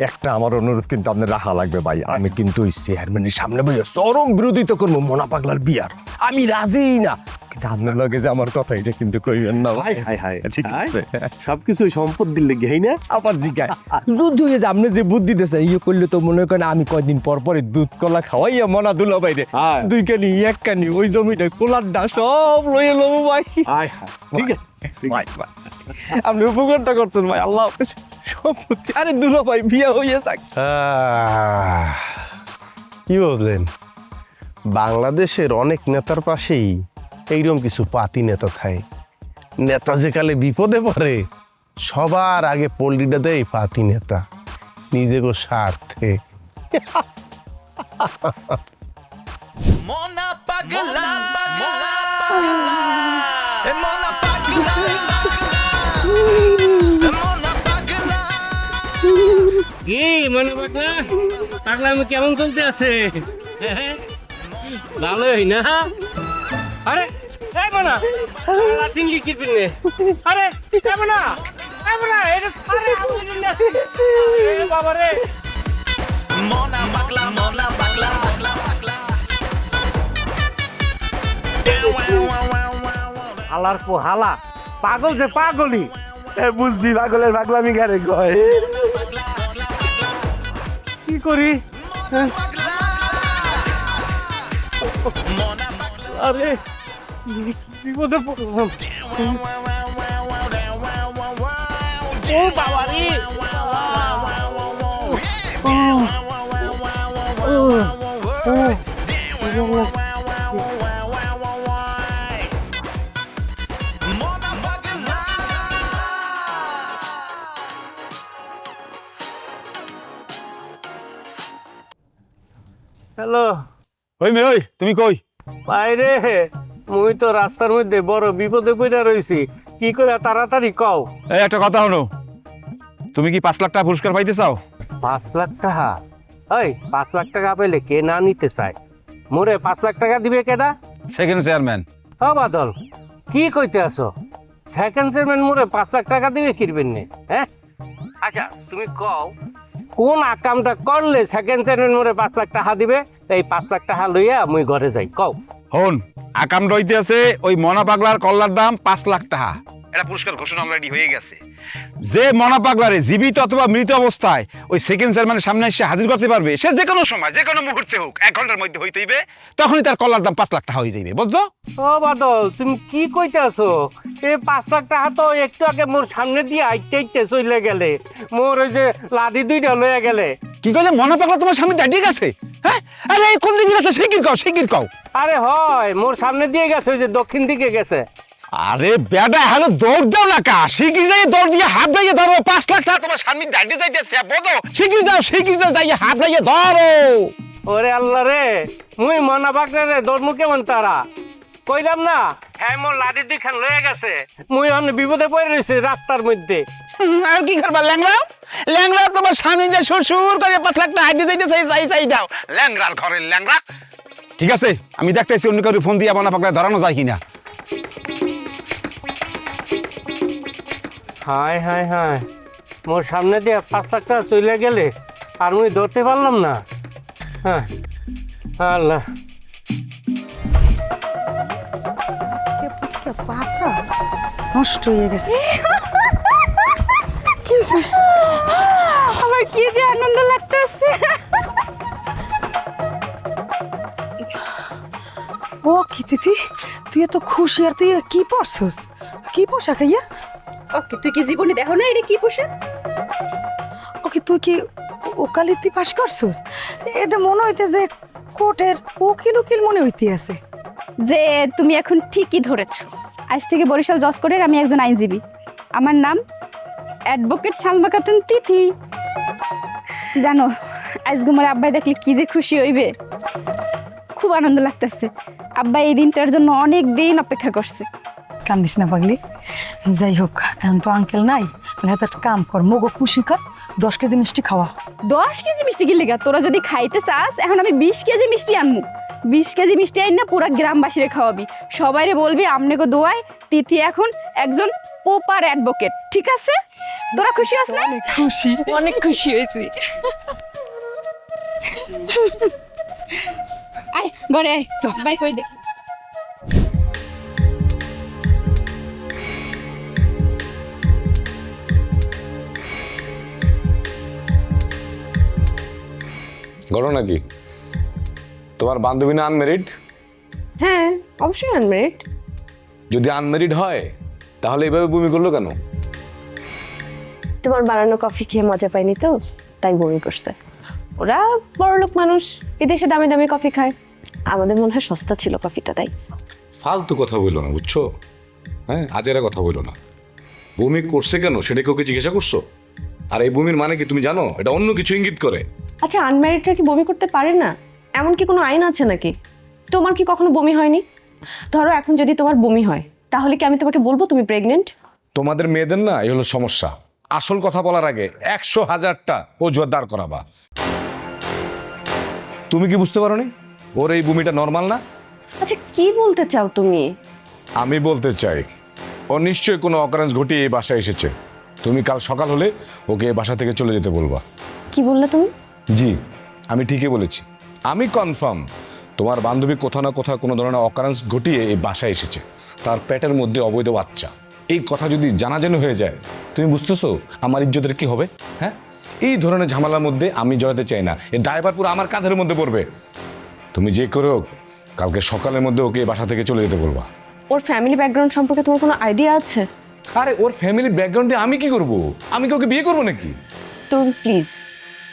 একটা আমার অনুরোধ কিন্তু আপনার রাখা লাগবে ভাই। আমি কিন্তু ওই চেয়ারম্যানের সামনে বসে চরম বিরোধিতা করবো মনা পাগলার বিয়ার। আমি রাজি না, কিন্তু আপনার লগে যে আমার কথা এটা কিন্তু কইবেন না ভাই। ঠিক আছে, সবকিছু সম্পত্তির লেগে হই না। আবার জিগায় দুধ হয়ে যে আপনি যে বুদ্ধি দিয়েছেন, ইয়ে করলে তো মনে করেন আমি কয়দিন পর পরে দুধ কলা খাওয়াইয়া মনা দুলা বাইরে 2 কানি 1 কানি ওই জমিটা কোলারটা সব লইয়ে লবো ভাই। ঠিক আছে ভাই আপনি উপকারটা করছেন ভাই। আল্লাহ হাফেজ। সম্পত্তি আরে দুলা ভাই বিয়া হইয়া যাক। কি বললেন? বাংলাদেশের অনেক নেতার পাশেই এইরকম কিছু পাতি নেতা থাকে। নেতা যে কালে বিপদে পড়ে সবার আগে পল্লীটা দেয় পাতি নেতা, নিজেকে স্বার্থে। মনা পাগলা মনা পাগলা মনা পাগলা। কি মনে পাগলা? পাগলা আমি কেমন চলতে আছে? ভালোই না? আরে এই মনা লাটিঙ্গি কি পিনে? আরে এই মনা এটা আরে আরে বাবা রে। মনা পাগলা হালার পো হালা পাগল যে পাগলই বুঝবি। পাগলের পাগলামি গারে কয়। কি করি? আরে বিপদে পড়লাম। ও বাবা রে। হ্যালো ওই মেয়ে, ওই তুমি কই? বাইরে মুই তো রাস্তার মধ্যে বড় বিপদে পড়ে রইছি। কি করে তাড়াতাড়ি কও। এই একটা কথা হলো, তুমি কি 5 লাখ টাকা পুরস্কার পাইতে চাও? 5 লাখ টাকা? ওই 5 লাখ টাকা পেলে কে না নিতে চায়? মোরে 5 লাখ টাকা দিবে কেডা? Second chairman. ও বাদল কি কইতে আছো? সেকেন্ড চেয়ারম্যান মোরে 5 লাখ টাকা দিবে কিরবেন নে? হ্যাঁ আচ্ছা তুমি কও কোন আকামটা করলে সেকেন্ড চ্যানেল মোরে 5 লাখ টাকা দিবে? এই 5 লাখ টাকা লইয়া মুই ঘরে যাই। কও হন আকাম রইতে আছে ওই মনা পাগলার কল্লার দাম 5 লাখ টাকা। এটা পুরস্কার ঘোষণা অলরেডি হয়ে গেছে। যে মনা পাগলারে জীবিত অথবা মৃত অবস্থায় ওই সেকেন্ড চেয়ারম্যানের সামনে এসে হাজির করতে পারবে, সে যে কোনো সময় যে কোনো মুহূর্তে হোক 1 ঘন্টার মধ্যে হইতেইবে, তখনই তার কল্লার দাম 5 লাখ টাকা হয়ে যাইবে। বুঝছো? ও বাদল, তুমি কি কইতাছো? এই 5 লাখ টাকা তো একটু আগে মোর সামনে দিয়ে আইতে চলে গেলে, মোর ওই যে লাদি দুইটা লইয়া গেলে। কি কইলে মনা পাগলা তোমার সামনে দাঁড়িয়ে গেছে? হ্যাঁ, আরে কোন দিকে গেছে শিগগির কও। আরে হয়, মোর সামনে দিয়ে গেছে, ওই যে দক্ষিণ দিকে গেছে। আরে বেটা হ্যালো, দৌড় দাও না কা, শিগগির যাই দৌড় দিয়ে হাত লাগিয়ে ধরো। 5 লাখ টাকা তোমার সামনে দাঁড়িয়ে যাইতেছে, বোঝো? শিগগির যাও যাই হাত লাগিয়ে ধরো। ওরে আল্লাহ রে, মুই মনা পাগলা রে দৌড়মু কেমন তারা? কইলাম না, হ্যাঁ মোর লাদি দুইখান লইয়া গেছে, মুই অন্য বিপদে পড়ে রয়েছে রাস্তার মধ্যে। আর কি করবা ল্যাংড়া তোমার সামনে যে সুর করে 5 লাখ টাকা হাইতে যাইতে চাই দাও। ল্যাংড়ার ঘরের ল্যাংড়া। ঠিক আছে, আমি দেখতেছি অন্য কারো ফোন দিয়ে মনা পাগলা ধরানো যায় কিনা। হায় হায় হায়, মোর সামনে দিয়ে 5 লাখ টাকা চলে গেলে আর মুই ধরতে পারলাম না। হ্যাঁ আল্লাহ, পাতা নষ্ট হয়ে গেছে। কি হয়েছে? আমার কি যে আনন্দ লাগতেছে। ও কি তিথি, তুই এত খুশি আর তুই কি পরছস? কি পোশাক ইয়া? ওকে, তুই কি জীবনে দেখো না এটা কি পোশাক? ওকে, তুই কি ওকালিতি পাস করছস? এটা মনে হইতে যে কোর্টের উকিল মনে হইতে আছে। যে তুমি এখন ঠিকই ধরেছো। আজ থেকে বরিশাল জজ কোর্টের আমি একজন আইনজীবী। আমার নাম অ্যাডভোকেট সালমা খাতুন তিথি। জানো, আজ তোমার আব্বাই দেখলে কি যে খুশি হইবে। খুব আনন্দ লাগতেছে। আব্বা এই দিনটার জন্য অনেক দিন অপেক্ষা করছে। কান্দিস না পাগলি। যাই হোক, এখন তো আঙ্কেল নাই, তাহলে একটা কাম কর, মগো খুশি কর, 10 কেজি মিষ্টি খাওয়া। 10 কেজি মিষ্টি কি লেগা? তোরা যদি খাইতে চাস, এখন আমি 20 কেজি মিষ্টি আনমু। 20 কেজি মিষ্টি আইন না পুরা গ্রামবাসীরে খাওয়াবি। সবাইরে বলবি আমনেগো দোয়ায় তিথি এখন একজন প্রপার অ্যাডভোকেট। ঠিক আছে? তোরা খুশি হস না? খুশি, অনেক খুশি হয়েছি। আয় ঘরে আয়, ভাই কই দেখি। ঘটনা কি? তোমার বান্ধবী না আনমেরিড? হ্যাঁ, অবশ্যই আনমেরিড। যদি আনমেরিড হয় তাহলে এভাবে বমি করলো কেন? তোমার বানানো কফি খেয়ে মজা পাইনি তো, তাই বমি করছে। ওরা বড়লোক মানুষ, বিদেশে দামি দামি কফি খায়, আমাদের মনে হয় সস্তা ছিল কফিটা, তাই। ফালতু কথা বললো না, বুঝছো? হ্যাঁ, আজেরা কথা বললো না। বমি করছে কেন সেটা কেউ জিজ্ঞাসা করছো? আর এই বমির মানে কি তুমি জানো? এটা অন্য কিছু ইঙ্গিত করে। আচ্ছা, আনম্যারিডরা কি বমি করতে পারে না? এমন কি কোনো আইন আছে নাকি? তোমার কি কখনো বমি হয়নি? ধরো এখন যদি তোমার বমি হয়, তাহলে কি আমি তোমাকে বলবো তুমি প্রেগনেন্ট? তোমাদের মেয়েদের না এই হলো সমস্যা। আসল কথা বলার আগে 100,000টা অজুহাত দাঁড় করাবা। তুমি কি বুঝতে পারো নি ওর এই বমিটা নর্মাল না? আচ্ছা, কি বলতে চাও তুমি? আমি বলতে চাই ও নিশ্চয়ই কোনো অকারেন্স ঘটিয়ে এই বাসায় এসেছে। তুমি কাল সকাল হলে ওকে এই বাসা থেকে চলে যেতে বলবা। কি বললে তুমি? জি, আমি ঠিকই বলেছি। আমি কনফার্ম তোমার বান্ধবী কোথাও না কোথাও কোনো ধরনের অকারেন্স ঘটিয়ে এই বাসায় এসেছে। তার পেটের মধ্যে অবৈধ বাচ্চা। এই কথা যদি জানাজানি হয়ে যায়, তুমি বুঝতেছো আমার ইজ্জতের কি হবে? হ্যাঁ, এই ধরনের ঝামেলার মধ্যে আমি জড়াতে চাই না। এই দায়ভার পুরো আমার কাঁধের মধ্যে পড়বে। তুমি যে করে হোক কালকে সকালের মধ্যে ওকে এই বাসা থেকে চলে যেতে বলবা। ওর ফ্যামিলি ব্যাকগ্রাউন্ড সম্পর্কে তোমার কোনো আইডিয়া আছে? আরে ওর ফ্যামিলি ব্যাকগ্রাউন্ডে আমি কি করব? আমি কি ওকে বিয়ে করবো নাকি? তুমি প্লিজ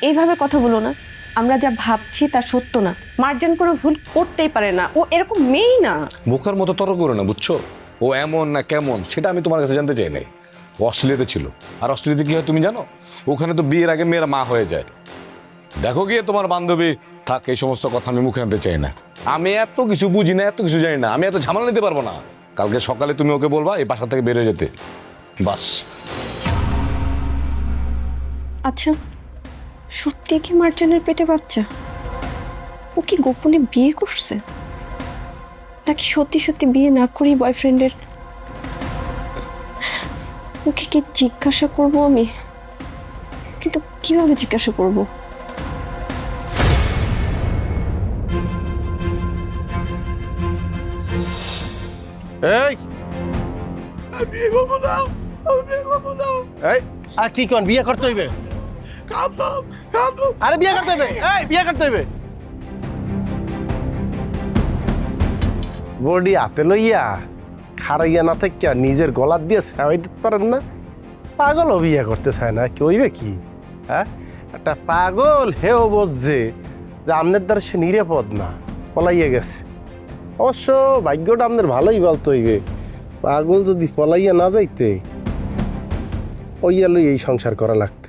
এইভাবে কথা বলো না। আমরা যা ভাবছি তা সত্য না। মার্জান কোনো ভুল করতেই পারে না, ও এরকম মেয়েই না। বোকার মতো তর্ক করো না, বুঝছো? ও এমন না কেমন সেটা আমি তোমার কাছে জানতে চাই নাই। ও অস্ট্রেলিয়াতে ছিল, আর অস্ট্রেলিয়াতে কি হয় তুমি জানো? ওখানে তো বিয়ের আগে মেয়েরা মা হয়ে যায়। দেখো গিয়ে তোমার বান্ধবী। থাক, এই সমস্ত কথা আমি মুখে আনতে চাই না। আমি এত কিছু বুঝি না, এত কিছু জানি না। আমি এত ঝামেলা নিতে পারবো না। কালকে সকালে তুমি ওকে বলবা এই বাসা থেকে বেরিয়ে যেতে, বাস। আচ্ছা, সত্যি কি মার্জানের পেটে বাচ্চা? ও কি গোপনে বিয়ে করছে, নাকি সত্যি সত্যি বিয়ে না করেই বয়ফ্রেন্ডের? ওকে কি জিজ্ঞাসা করবো আমি? কিন্তু কিভাবে জিজ্ঞাসা করব? এই এই আর কি কোন বিয়ে করতে হইবে? আরে বিয়ে করতে হইবে, এই বিয়ে করতে হইবে। বডি হাতে লইয়া খারাইয়া না থাকিয়া নিজের গলার দিয়ে সেবাই দিতে পারেন না? পাগলও বিয়ে করতে চায় না, কি হইবে কি? হ্যাঁ, একটা পাগল হেও বুঝছে যে আপনার দ্বারা সে নিরাপদ না, পলাইয়া গেছে। অবশ্য ভাগ্যটা আপনার ভালোই বলতে হইবে, পাগল যদি পলাইয়া না যাইতে ওইয়া লই এই সংসার করা লাগতো।